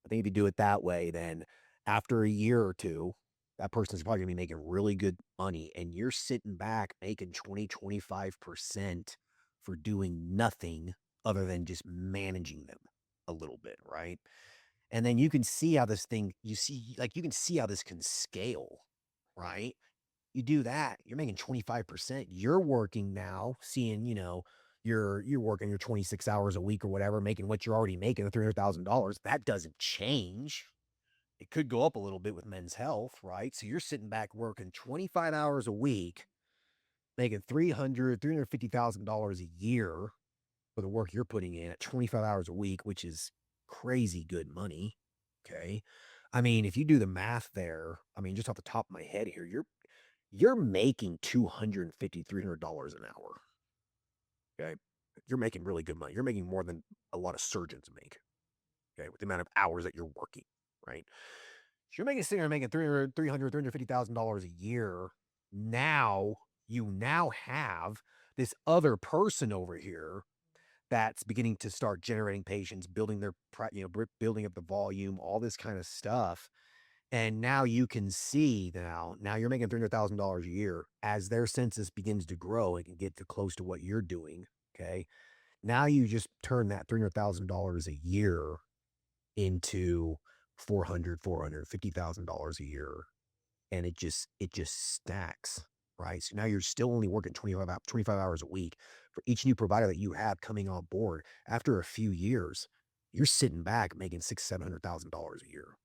I think if you do it that way, then after a year or two, that person's probably gonna be making really good money, and you're sitting back making 20, 25% for doing nothing other than just managing them a little bit, right? And then you can see how you can see how this can scale, right? You do that, you're making 25%. You're working now, seeing, you're working your 26 hours a week or whatever, making what you're already making, the $300,000. That doesn't change. It could go up a little bit with Men's Health, right? So you're sitting back working 25 hours a week making $350,000 a year for the work you're putting in at 25 hours a week, which is crazy good money. Okay. I mean, if you do the math there, I mean, just off the top of my head here, you're making $250, $300 an hour. Okay. You're making really good money. You're making more than a lot of surgeons make. Okay. With the amount of hours that you're working. Right. So you're sitting there making $350,000 a year. Now you now have this other person over here that's beginning to start generating patients, building their, building up the volume, all this kind of stuff. And now you can see now you're making $300,000 a year as their census begins to grow and can get to close to what you're doing. Okay. Now you just turn that $300,000 a year into 450,000 dollars a year, and it just stacks, right? So now you're still only working 25 hours a week for each new provider that you have coming on board. After a few years, you're sitting back making $700,000 a year,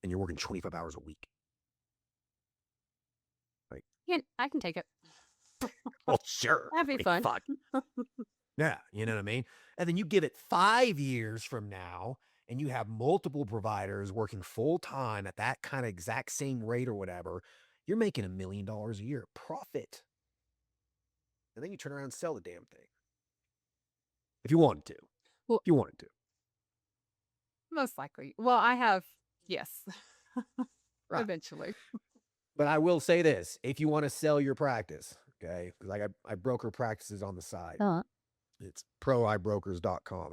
and you're working 25 hours a week. Like, Yeah, I can take it. well, sure. That'd be fun. Fuck. Yeah, you know what I mean? And then you give it 5 years from now, and you have multiple providers working full time at that kind of exact same rate or whatever, you're making $1 million a year profit. And then you turn around and sell the damn thing. If you wanted to. Well, If you wanted to. most likely. Well, I have, yes, Right. eventually. But I will say this, if you want to sell your practice, okay? Because like I broker practices on the side. It's proibrokers.com.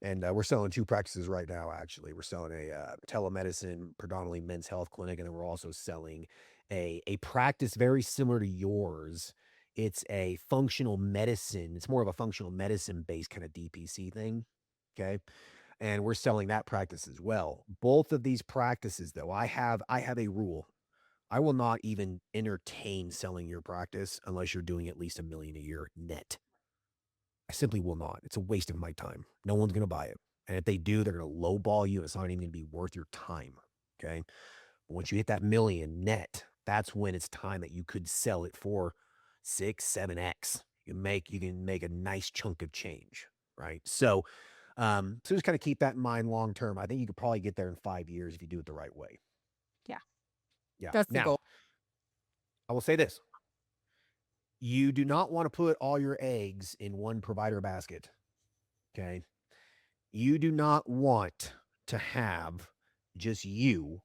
And we're selling 2 practices right now, actually. We're selling a telemedicine, predominantly men's health clinic, and then we're also selling a practice very similar to yours. It's a functional medicine. It's more of a functional medicine-based kind of DPC thing, okay? And we're selling that practice as well. Both of these practices, though, I have a rule. I will not even entertain selling your practice unless you're doing at least $1 million a year net. I simply will not. It's a waste of my time. No one's going to buy it. And if they do, they're going to lowball you. It's not even going to be worth your time. Okay. But once you hit that million net, that's when it's time that you could sell it for 6, 7x. You can make a nice chunk of change. Right. So just kind of keep that in mind long term. I think you could probably get there in 5 years if you do it the right way. Yeah. Yeah. That's the Now, goal. I will say this. You do not want to put all your eggs in one provider basket. Okay. You do not want to have just you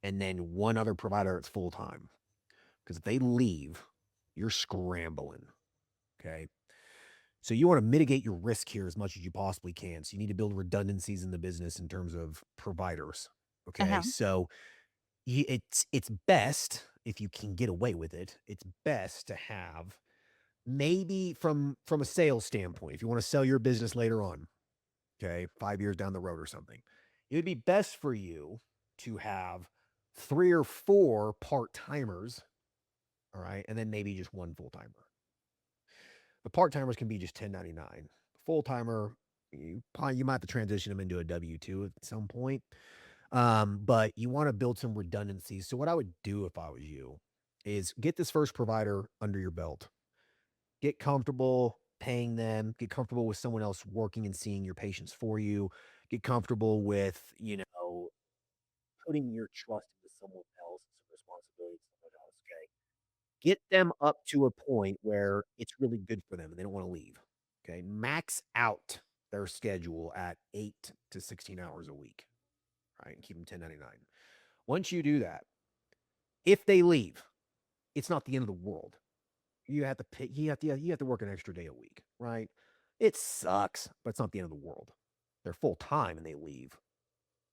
and then one other provider that's full time. Because if they leave, you're scrambling. Okay. So you want to mitigate your risk here as much as you possibly can. So you need to build redundancies in the business in terms of providers. Okay. Uh-huh. So it's best if you can get away with it. It's best to have maybe from a sales standpoint, if you want to sell your business later on, okay, 5 years down the road or something, it would be best for you to have 3 or 4 part-timers, all right, and then maybe just 1 full-timer. The part-timers can be just 1099. Full-timer, you might have to transition them into a W-2 at some point. But you want to build some redundancies. So what I would do if I was you is get this first provider under your belt. Get comfortable paying them, get comfortable with someone else working and seeing your patients for you, get comfortable with, putting your trust into someone else and some responsibility to someone else, okay? Get them up to a point where it's really good for them and they don't want to leave, okay? Max out their schedule at 8 to 16 hours a week, right? And keep them 1099. Once you do that, if they leave, it's not the end of the world. You have to pay, you have to work an extra day a week, right? It sucks, but it's not the end of the world. They're full time and they leave.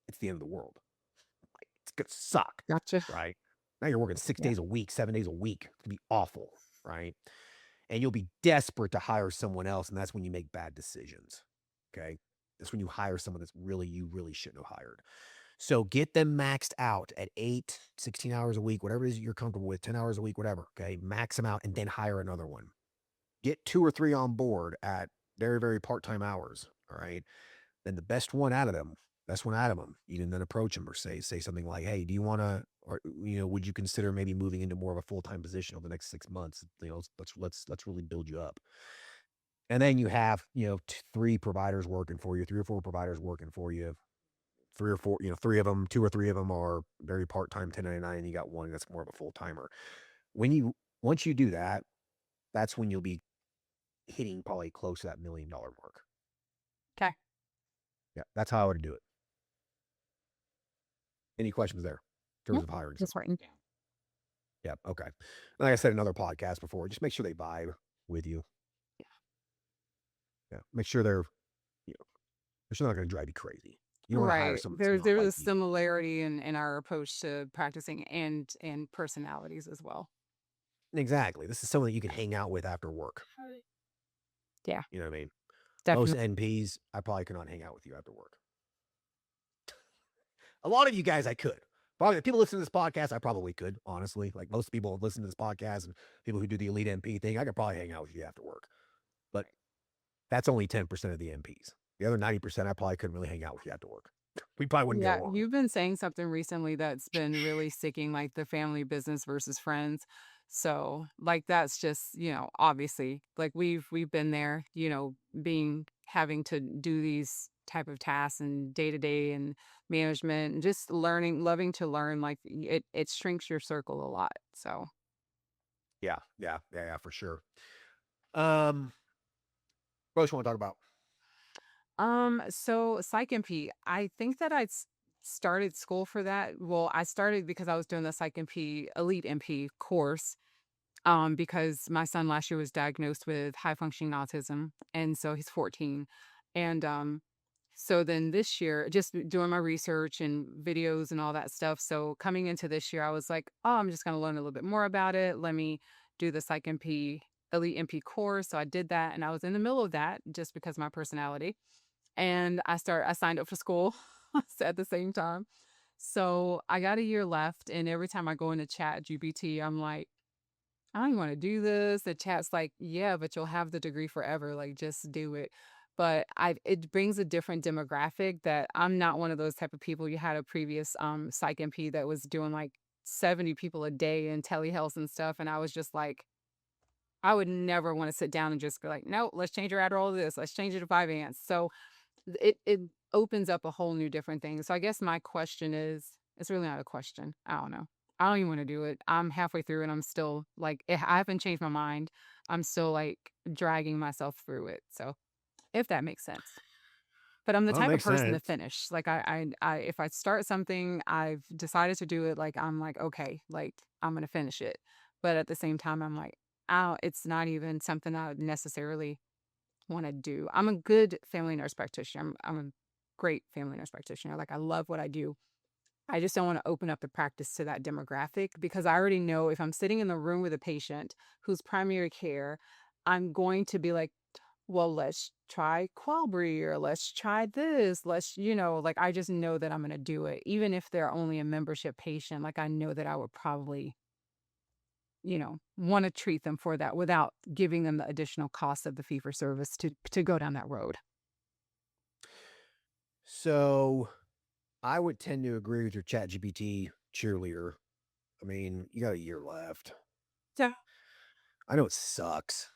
It's the end of the world. Like, it's gonna suck, Gotcha. right? Now you're working 6 Yeah. days a week, 7 days a week. It's gonna be awful, right? And you'll be desperate to hire someone else, and that's when you make bad decisions. Okay. That's when you hire someone you really shouldn't have hired. So get them maxed out at 8, 16 hours a week, whatever it is you're comfortable with, 10 hours a week, whatever. Okay. Max them out and then hire another one. Get 2 or 3 on board at very, very part-time hours. All right. Then the best one out of them, you can then approach them or say something like, hey, do you want to or, would you consider maybe moving into more of a full-time position over the next 6 months? Let's really build you up. And then you have, three providers working for you, three or four providers working for you, three or four, three of them, two or three of them are very part-time 1099, and you got one that's more of a full-timer. When you Once you do that, that's when you'll be hitting probably close to that $1 million mark. Okay. Yeah, that's how I would do it. Any questions there in terms Yep. of hiring Just someone? writing. Yeah, okay. Like I said in another podcast before, just make sure they vibe with you. Yeah, make sure they're not going to drive you crazy. You don't want to hire Right. someone that's There's not a like you. similarity in our approach to practicing and personalities as well. Exactly. This is someone that you can hang out with after work. Yeah, You know what I mean? Most definitely. NPs, I probably could not hang out with you after work. A lot of you guys, I could. Probably people listen to this podcast, I probably could, honestly. Like most people listen to this podcast and people who do the elite MP thing, I could probably hang out with you after work. But that's only 10% of the MPs. The other 90%, I probably couldn't really hang out with you after work. We probably wouldn't get Yeah, along. you've been saying something recently that's been really sticking, like the family business versus friends. So, like that's just, obviously, like we've been there, being having to do these type of tasks and day to day and management and just learning, loving to learn, like it shrinks your circle a lot. So, Yeah, for sure. Um, what else you want to talk about? so Psych MP, I think that started school for that. Well, I started because I was doing the Psych MP Elite MP course. Because my son last year was diagnosed with high functioning autism, and so he's 14. And so then this year, just doing my research and videos and all that stuff. So coming into this year, I was like, oh, I'm just going to learn a little bit more about it. Let me do the Psych MP Elite MP course. So I did that, and I was in the middle of that just because of my personality. And I signed up for school at the same time. So I got a year left, and every time I go into Chat GPT, I'm like, I don't even want to do this. The chat's like, yeah, but you'll have the degree forever. Like, just do it. But it brings a different demographic that I'm not one of those type of people. You had a previous psych MP that was doing like 70 people a day in telehealth and stuff. And I was just like, I would never want to sit down and just be like, no, let's change your Adderall to this. Let's change it to 5 ants. So it opens up a whole new different thing. So I guess my question is, it's really not a question. I don't know. I don't even want to do it. I'm halfway through and I'm still like, I haven't changed my mind. I'm still like dragging myself through it. So if that makes sense. But I'm the Well, it type of makes person to sense. finish. Like if I start something, I've decided to do it. Like I'm like, okay, like I'm gonna finish it. But at the same time, I'm like, oh, it's not even something I would necessarily want to do. I'm a good family nurse practitioner. I'm a great family nurse practitioner. Like I love what I do. I just don't want to open up the practice to that demographic because I already know if I'm sitting in the room with a patient who's primary care, I'm going to be like, well, let's try Qualbry or let's try this. Like I just know that I'm going to do it. Even if they're only a membership patient, like I know that I would probably, want to treat them for that without giving them the additional cost of the fee for service to go down that road. So I would tend to agree with your chat GPT cheerleader. I mean, you got a year left. Yeah. I know it sucks.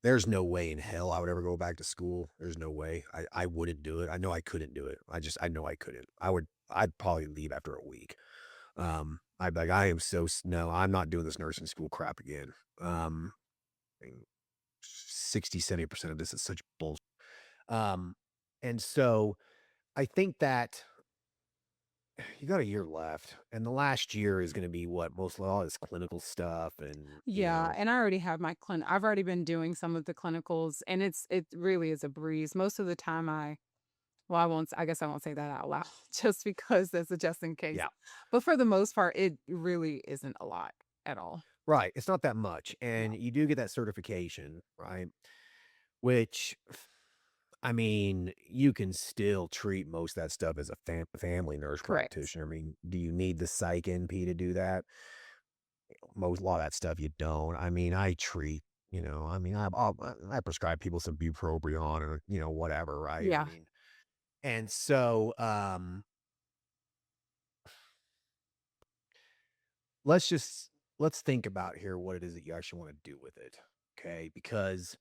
There's no way in hell I would ever go back to school. There's no way. I wouldn't do it. I know I couldn't do it. I know I couldn't. I'd probably leave after a week. I'd be like, I am no, I'm not doing this nursing school crap again. I mean, 60, 70% of this is such bullshit. Um, and so I think that you got a year left, and the last year is going to be what most of all this clinical stuff, and Yeah, and I already have my I've already been doing some of the clinicals and it really is a breeze. Most of the time I guess I won't say that out loud just because that's a just in case. yeah, But for the most part, it really isn't a lot at all. right. It's not that much, No. and you do get that certification, right? Which, I mean, you can still treat most of that stuff as a family nurse Correct. practitioner. I mean, do you need the psych NP to do that? Most a lot of that stuff you don't. I mean, I treat, I mean, I prescribe people some bupropion or whatever, right? I Yeah. mean, and so let's just let's think about here what it is that you actually want to do with it. Okay. Because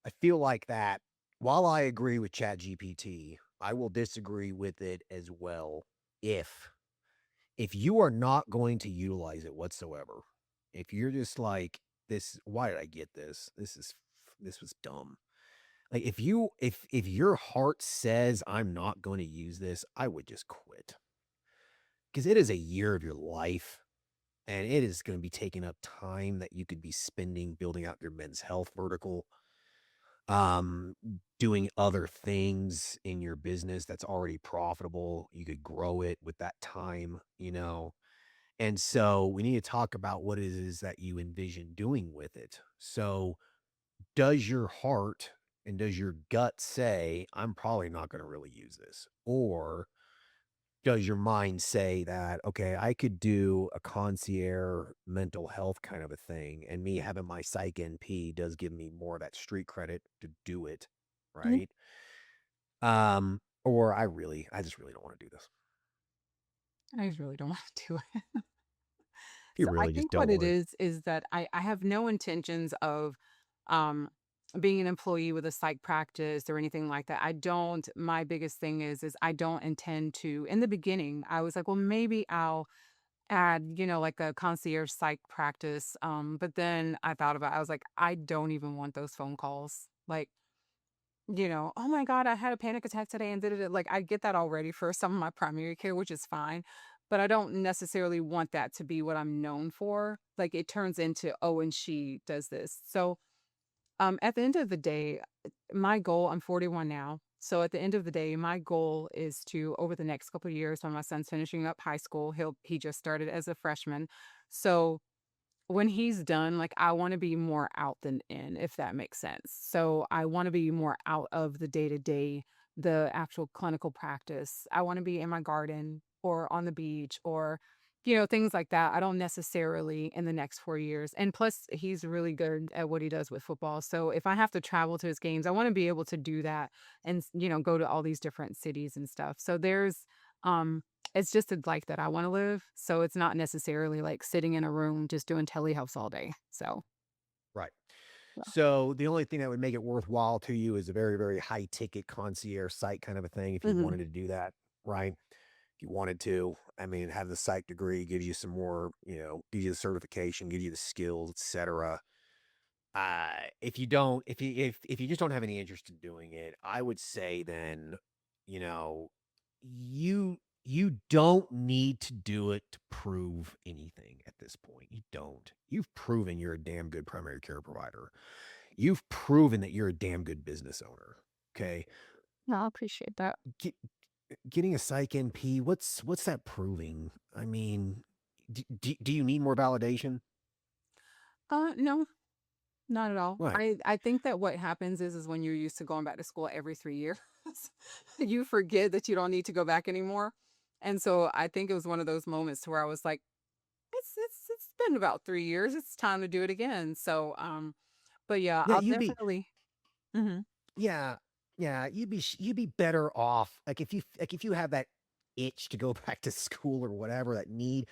I feel like that while I agree with ChatGPT, I will disagree with it as well if if you are not going to utilize it whatsoever. If you're just like this, why did I get this? This was dumb. Like if your heart says I'm not going to use this, I would just quit. Because it is a year of your life and it is going to be taking up time that you could be spending building out your men's health vertical, um, doing other things in your business that's already profitable. You could grow it with that time, you know. And so we need to talk about what it is that you envision doing with it. So, does your heart and does your gut say, I'm probably not going to really use this? Or does your mind say that, okay, I could do a concierge mental health kind of a thing, and me having my psych NP does give me more of that street credit to do it, Mhm. right? Or I just really don't want to do this. I just really don't want to do it. You So I really just think don't what it want to. is that I have no intentions of um being an employee with a psych practice or anything like that. I don't My biggest thing is I don't intend to. In the beginning, I was like, well, maybe I'll add, like a concierge psych practice. But then I thought about it, I was like, I don't even want those phone calls. Like, oh my God, I had a panic attack today and did it. Like, I get that already for some of my primary care, which is fine. But I don't necessarily want that to be what I'm known for. Like, it turns into, oh, and she does this. So, at the end of the day, my goal, I'm 41 now. So at the end of the day, my goal is to, over the next couple of years, when my son's finishing up high school, he just started as a freshman. So when he's done, like, I wanna be more out than in, if that makes sense. So, I wanna be more out of the day-to-day, the actual clinical practice. I wanna be in my garden or on the beach or, things like that. I don't necessarily in the next 4 years, and plus, he's really good at what he does with football, so if I have to travel to his games, I wanna be able to do that and go to all these different cities and stuff. So, um it's just a life that I wanna live, so it's not necessarily, like, sitting in a room just doing telehealth all day, so, Right. yeah. So the only thing that would make it worthwhile to you is a very, very high ticket concierge site kind of a thing if you Mhm. wanted to do that, right? If you wanted to, I mean, have the psych degree, gives you some more, gives you the certification, gives you the skills, etc. If you don't, if you just don't have any interest in doing it, I would say then, you know, you don't need to do it to prove anything at this point. You don't. You've proven you're a damn good primary care provider. You've proven that you're a damn good business owner. Okay. No, I appreciate that. Get, Getting a psych NP, what's that proving? I mean, do you need more validation? No, not at all. Right. I think that what happens is when you're used to going back to school every 3 years, you forget that you don't need to go back anymore, and so I think it was one of those moments to where I was like, "It's been about 3 years, it's time to do it again," so, but yeah, Yeah, I'll definitely. Mhm. yeah, yeah, you'd be better off, like, if you have that itch to go back to school or whatever, that need,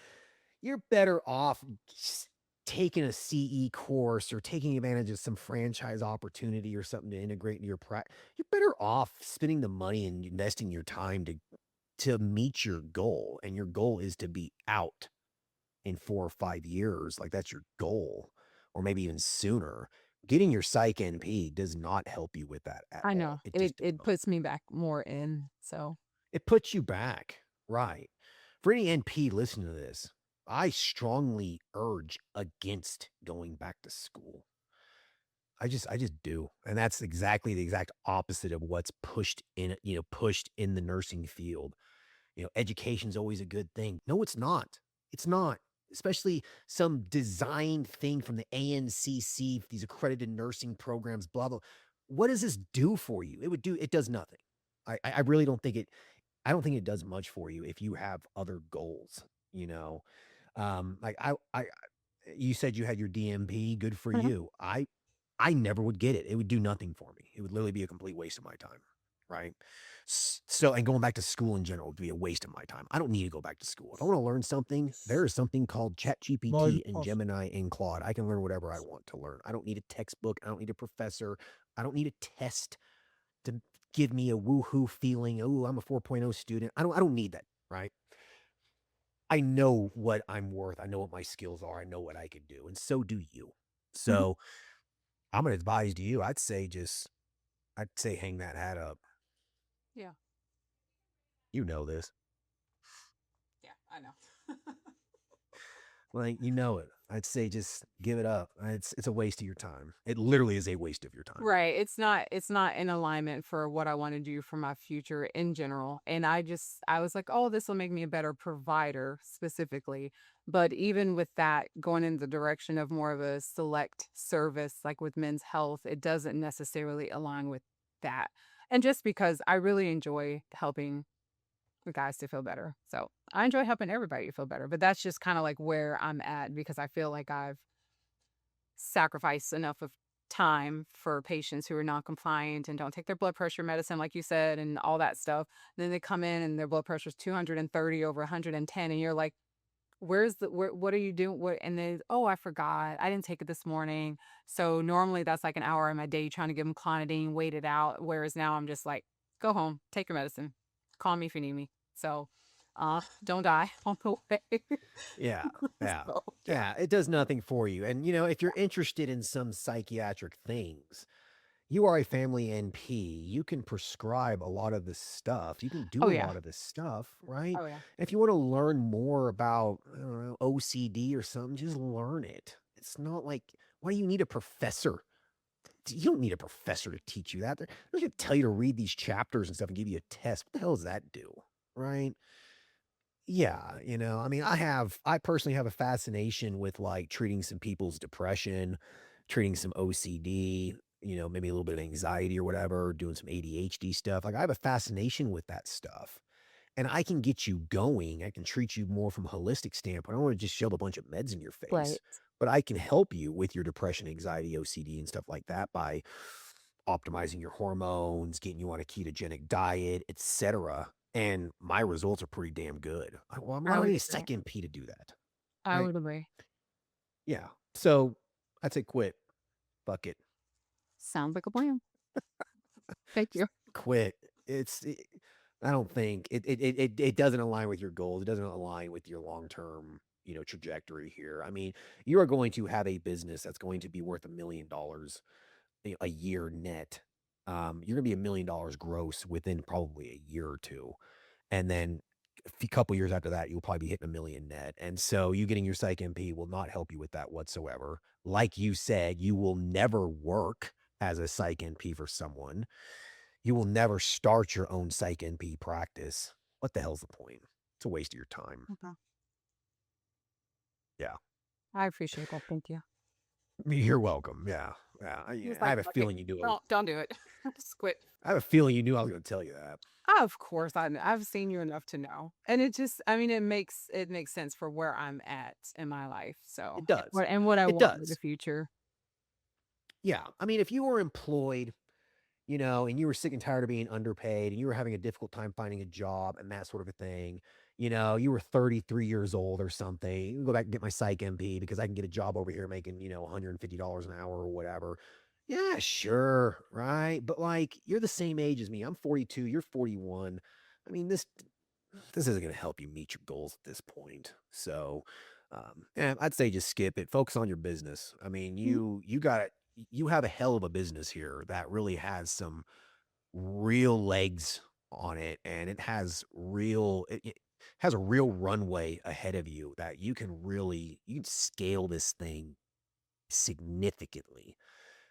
you're better off just taking a CE course or taking advantage of some franchise opportunity or something to integrate into your you're better off spending the money and investing your time to meet your goal, and your goal is to be out in 4 or 5 years, like, that's your goal, or maybe even sooner. Getting your Psych NP does not help you with that at I know. all. It It just does it not. puts me back more in, so. It puts you back, right. For any NP listening to this, I strongly urge against going back to school. I just do, and that's exactly the exact opposite of what's pushed in the nursing field. Education's always a good thing. No, it's not. It's not. Especially some designed thing from the ANCC, these accredited nursing programs, blah, blah. What does this do for you? It does nothing. I really don't think I don't think it does much for you if you have other goals, you know? Like you said you had your DMP, good for Mhm. you. I never would get it. It would do nothing for me. It would literally be a complete waste of my time. right? So, and going back to school in general would be a waste of my time. I don't need to go back to school. If I want to learn something, there is something called My ChatGPT and Gemini and Claude. I can learn whatever I want to learn. I don't need a textbook. I don't need a professor. I don't need a test to give me a woohoo feeling. Oh, I'm a 4.0 student. I don't need that, right? I know what I'm worth. I know what my skills are. I know what I can do. And so do you. Mhm. So I'm gonna advise to you, I'd say hang that hat up. Yeah. You know this. Yeah, I know. Like, you know it. I'd say just give it up. It's a waste of your time. It literally is a waste of your time. Right. It's not in alignment for what I want to do for my future in general. And I was like, "Oh, this will make me a better provider specifically." But even with that going in the direction of more of a select service like with men's health, it doesn't necessarily align with that. And just because I really enjoy helping the guys to feel better. So, I enjoy helping everybody to feel better, but that's just kind of like where I'm at because I feel like I've sacrifice enough of time for patients who are non-compliant and don't take their blood pressure medicine, like you said, and all that stuff. Then they come in and their blood pressure is 230 over 110, and you're like, what are you doing? What? And then, oh, I forgot. I didn't take it this morning. So normally that's like an hour in my day trying to give them clonidine, wait it out. Whereas now I'm just like, go home, take your medicine, call me if you need me. So, don't die on the way. Yeah. Yeah. So, yeah. Yeah. It does nothing for you. And, you know, if you're interested in some psychiatric things, you are a family NP. You can prescribe a lot of this stuff. You can do Oh a yeah. lot of this stuff, right? Oh yeah. If you want to learn more about, I don't know, OCD or something, just learn it. It's not like, why do you need a professor? You don't need a professor to teach you that. They're going to tell you to read these chapters and stuff and give you a test. What the hell does that do? Right? Yeah, you know, I mean, I personally have a fascination with like treating some people's depression, treating some OCD, you know, maybe a little bit of anxiety or whatever, doing some ADHD stuff. Like I have a fascination with that stuff. And I can get you going. I can treat you more from a holistic standpoint. I don't want to just shove a bunch of meds in your face, Right. but I can help you with your depression, anxiety, OCD, and stuff like that by optimizing your hormones, getting you on a ketogenic diet, etc. And my results are pretty damn good. Well, why I do I would need a agree. second P to do that? I Right? would agree. Yeah. So I'd say quit. Fuck it. Sounds like a plan. Thank you. Quit. I don't think it doesn't align with your goals. It doesn't align with your long-term, you know, trajectory here. I mean, you are going to have a business that's going to be worth $1 million a year net. You're gonna be $1 million gross within probably a year or two. And then a couple years after that, you'll probably be hitting 1 million net. And so you getting your psych MP will not help you with that whatsoever. Like you said, you will never work as a psych NP for someone. You will never start your own psych NP practice. What the hell's the point? It's a waste of your time. Okay. Yeah. I appreciate that. Thank you. You're welcome. Yeah. Yeah. He was I like, have a "Fuck it. feeling you knew. Don't do it. Just quit." I have a feeling you knew I was going to tell you that. Of course, I've seen you enough to know, and I mean, it makes sense for where I'm at in my life. So, It does. what I It want for the does. future. Yeah. I mean, if you were employed, you know, and you were sick and tired of being underpaid and you were having a difficult time finding a job and that sort of a thing, you know, you were 33 years old or something, you can go back and get my psych MP because I can get a job over here making, you know, $150 an hour or whatever. Yeah, sure. Right. But like, you're the same age as me. I'm 42. You're 41. I mean, this isn't going to help you meet your goals at this point. So, yeah, I'd say just skip it. Focus on your business. I mean, Mhm. you have a hell of a business here that really has some real legs on it, and it has a real runway ahead of you that you can scale this thing significantly.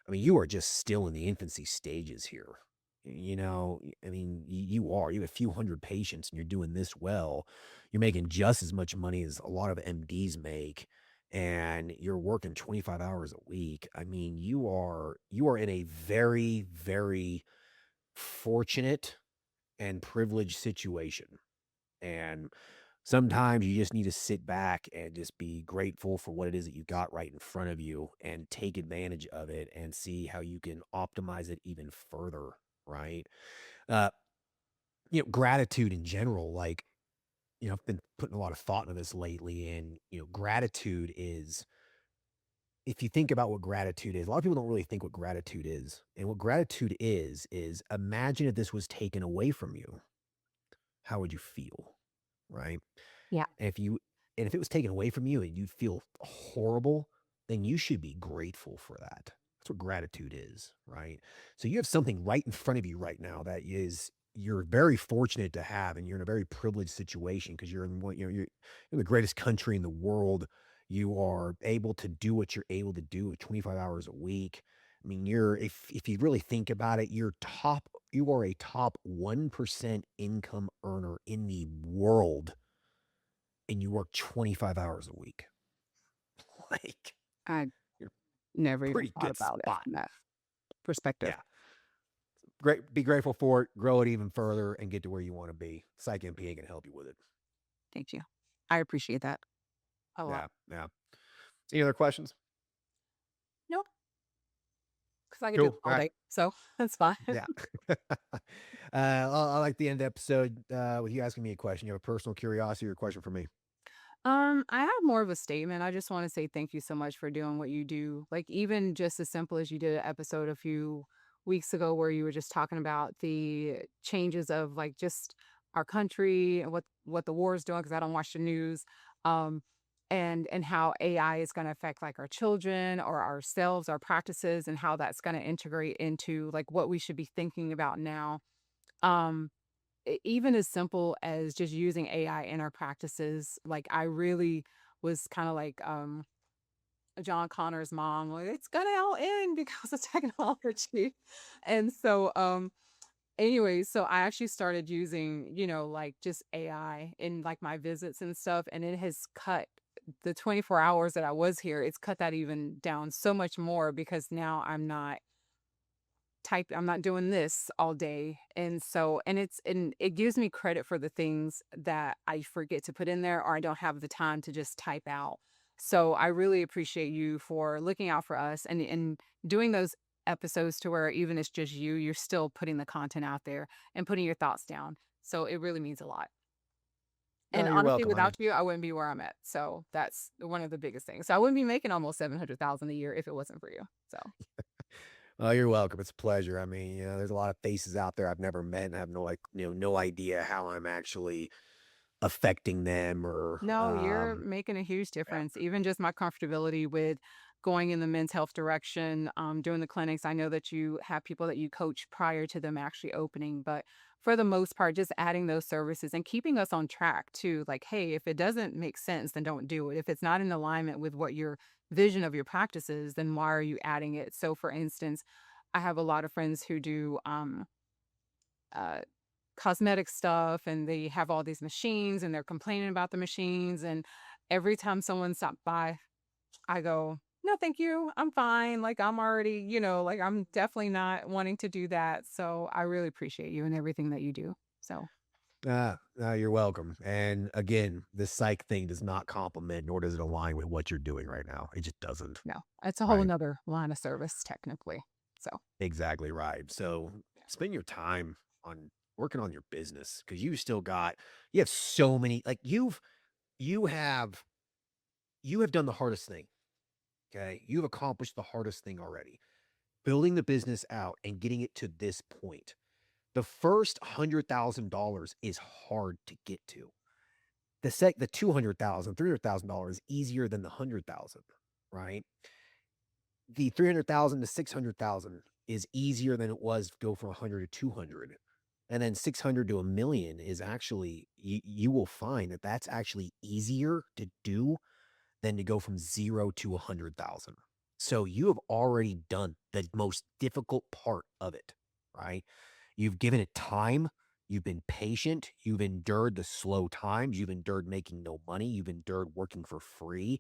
I mean, you are just still in the infancy stages here. You know, I mean, you are. You have a few hundred patients and you're doing this well. You're making just as much money as a lot of MDs make, and you're working 25 hours a week. I mean, you are in a very, very fortunate and privileged situation. And sometimes you just need to sit back and just be grateful for what it is that you got right in front of you and take advantage of it and see how you can optimize it even further, right? Uh, gratitude in general, like, I've been putting a lot of thought into this lately, and, gratitude is if you think about what gratitude is, a lot of people don't really think what gratitude is. And what gratitude is imagine if this was taken away from you, how would you feel? Right? Yeah. And if it was taken away from you and you feel horrible, then you should be grateful for that. That's what gratitude is, right? So you have something right in front of you right now that is you're very fortunate to have, and you're in a very privileged situation because you're in you're in the greatest country in the world. You are able to do what you're able to do at 25 hours a week. I mean, if you really think about it, you are a top 1% income earner in the world, and you work 25 hours a week. Like, I you're never even pretty thought good about it spot. from that perspective. Yeah. Be grateful for it, grow it even further, and get to where you want to be. Psych MP can help you with it. Thank you. I appreciate that a lot. Yeah. Yeah. Any other questions? No, because I could do it Cool. All all right. day. So that's fine. Yeah. I like to end the episode with you asking me a question. You have a personal curiosity or a question for me? I have more of a statement. I just want to say thank you so much for doing what you do. Like even just as simple as you did an episode a few weeks ago where you were just talking about the changes of like just our country and what the war is doing because I don't watch the news. Um and how AI is going to affect like our children or ourselves, our practices, and how that's going to integrate into like what we should be thinking about now. Um even as simple as just using AI in our practices, like I really was kind of like John Connor's mom, like it's gonna all end because of technology. And so anyway, so I actually started using, like just AI in like my visits and stuff, and it has cut the 24 hours that I was here, it's cut that even down so much more because now I'm not doing this all day. And it gives me credit for the things that I forget to put in there or I don't have the time to just type out. So I really appreciate you for looking out for us and doing those episodes to where even it's just you're still putting the content out there and putting your thoughts down. So it really means a lot. No, And you're honestly, welcome, honey. without you, I wouldn't be where I'm at. So that's one of the biggest things. So I wouldn't be making almost 700,000 a year if it wasn't for you. So Oh, you're welcome. It's a pleasure. I mean, there's a lot of faces out there I've never met and have no idea how I'm actually affecting them or, no, you're making a huge yeah. difference. Even just my comfortability with going in the men's health direction, doing the clinics. I know that you have people that you coach prior to them actually opening, but for the most part, just adding those services and keeping us on track too. Like, hey, if it doesn't make sense, then don't do it. If it's not in alignment with what your vision of your practice is, then why are you adding it? So, for instance, I have a lot of friends who do uh, cosmetic stuff and they have all these machines and they're complaining about the machines. And every time someone stops by, I go, no, thank you. I'm fine. Like, I'm already, like, I'm definitely not wanting to do that. So I really appreciate you and everything that you do. So, You're welcome. And again, this psych thing does not complement nor does it align with what you're doing right now. It just doesn't. no, it's a whole Right. nother line of service, technically. So, Exactly right. So spend your time on working on your business because you have so many, like you have, you have done the hardest thing. Okay. You've accomplished the hardest thing already, building the business out and getting it to this point. The first $100,000 is hard to get to. The 200,000, $300,000 is easier than the 100,000, right? The 300,000 to 600,000 is easier than it was to go from 100 to 200. And then 600 to a million is actually, you will find that that's actually easier to do than to go from 0 to 100,000. So you have already done the most difficult part of it, right? You've given it time. You've been patient. You've endured the slow times. You've endured making no money. You've endured working for free.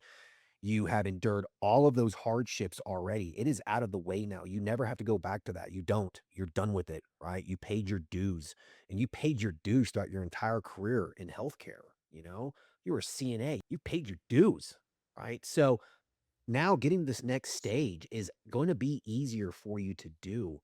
You have endured all of those hardships already. It is out of the way now. You never have to go back to that. You don't. You're done with it, right? You paid your dues and you paid your dues throughout your entire career in healthcare. You were a CNA, you paid your dues, right? So now getting this next stage is going to be easier for you to do.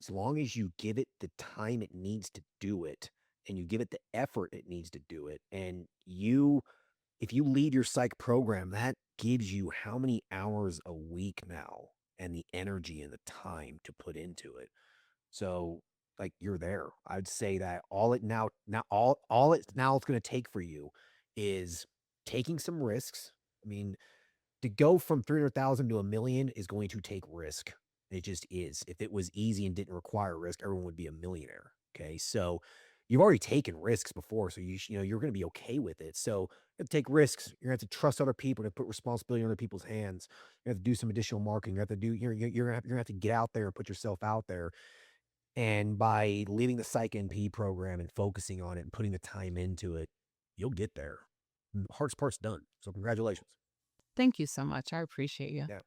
as long as you give it the time it needs to do it and you give it the effort it needs to do it, and if you lead your psych program, that gives you how many hours a week now and the energy and the time to put into it. So like you're there. I'd say that all it's going to take for you is taking some risks. I mean, to go from 300,000 to a million is going to take risk. It just is. If it was easy and didn't require risk, everyone would be a millionaire. Okay. So you've already taken risks before. So you're going to be okay with it. So you have to take risks. You're going to have to trust other people to put responsibility in other people's hands. You have to do some additional marketing. You have to do, you're going to have to get out there and put yourself out there. And by leaving the Psych NP program and focusing on it and putting the time into it, you'll get there. The hardest part's done. So congratulations. Thank you so much. I appreciate you. Yeah.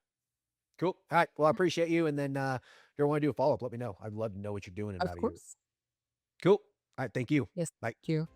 Cool. All right. Well, I appreciate you. And then if you want to do a follow-up, let me know. I'd love to know what you're doing in Of about a year. course. Cool. All right. Thank you. Yes. Bye. Thank you.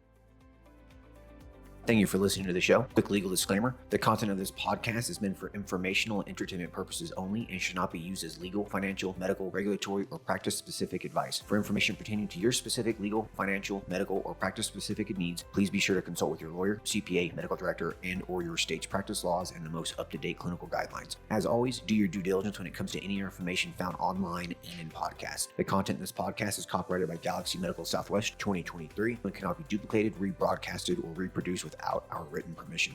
Thank you for listening to the show. Quick legal disclaimer. The content of this podcast is meant for informational and entertainment purposes only and should not be used as legal, financial, medical, regulatory, or practice-specific advice. For information pertaining to your specific legal, financial, medical, or practice-specific needs, please be sure to consult with your lawyer, CPA, medical director, and or your state's practice laws and the most up-to-date clinical guidelines. As always, do your due diligence when it comes to any information found online and in podcasts. The content in this podcast is copyrighted by Galaxy Medical Southwest 2023 and cannot be duplicated, rebroadcasted, or reproduced without our written permission.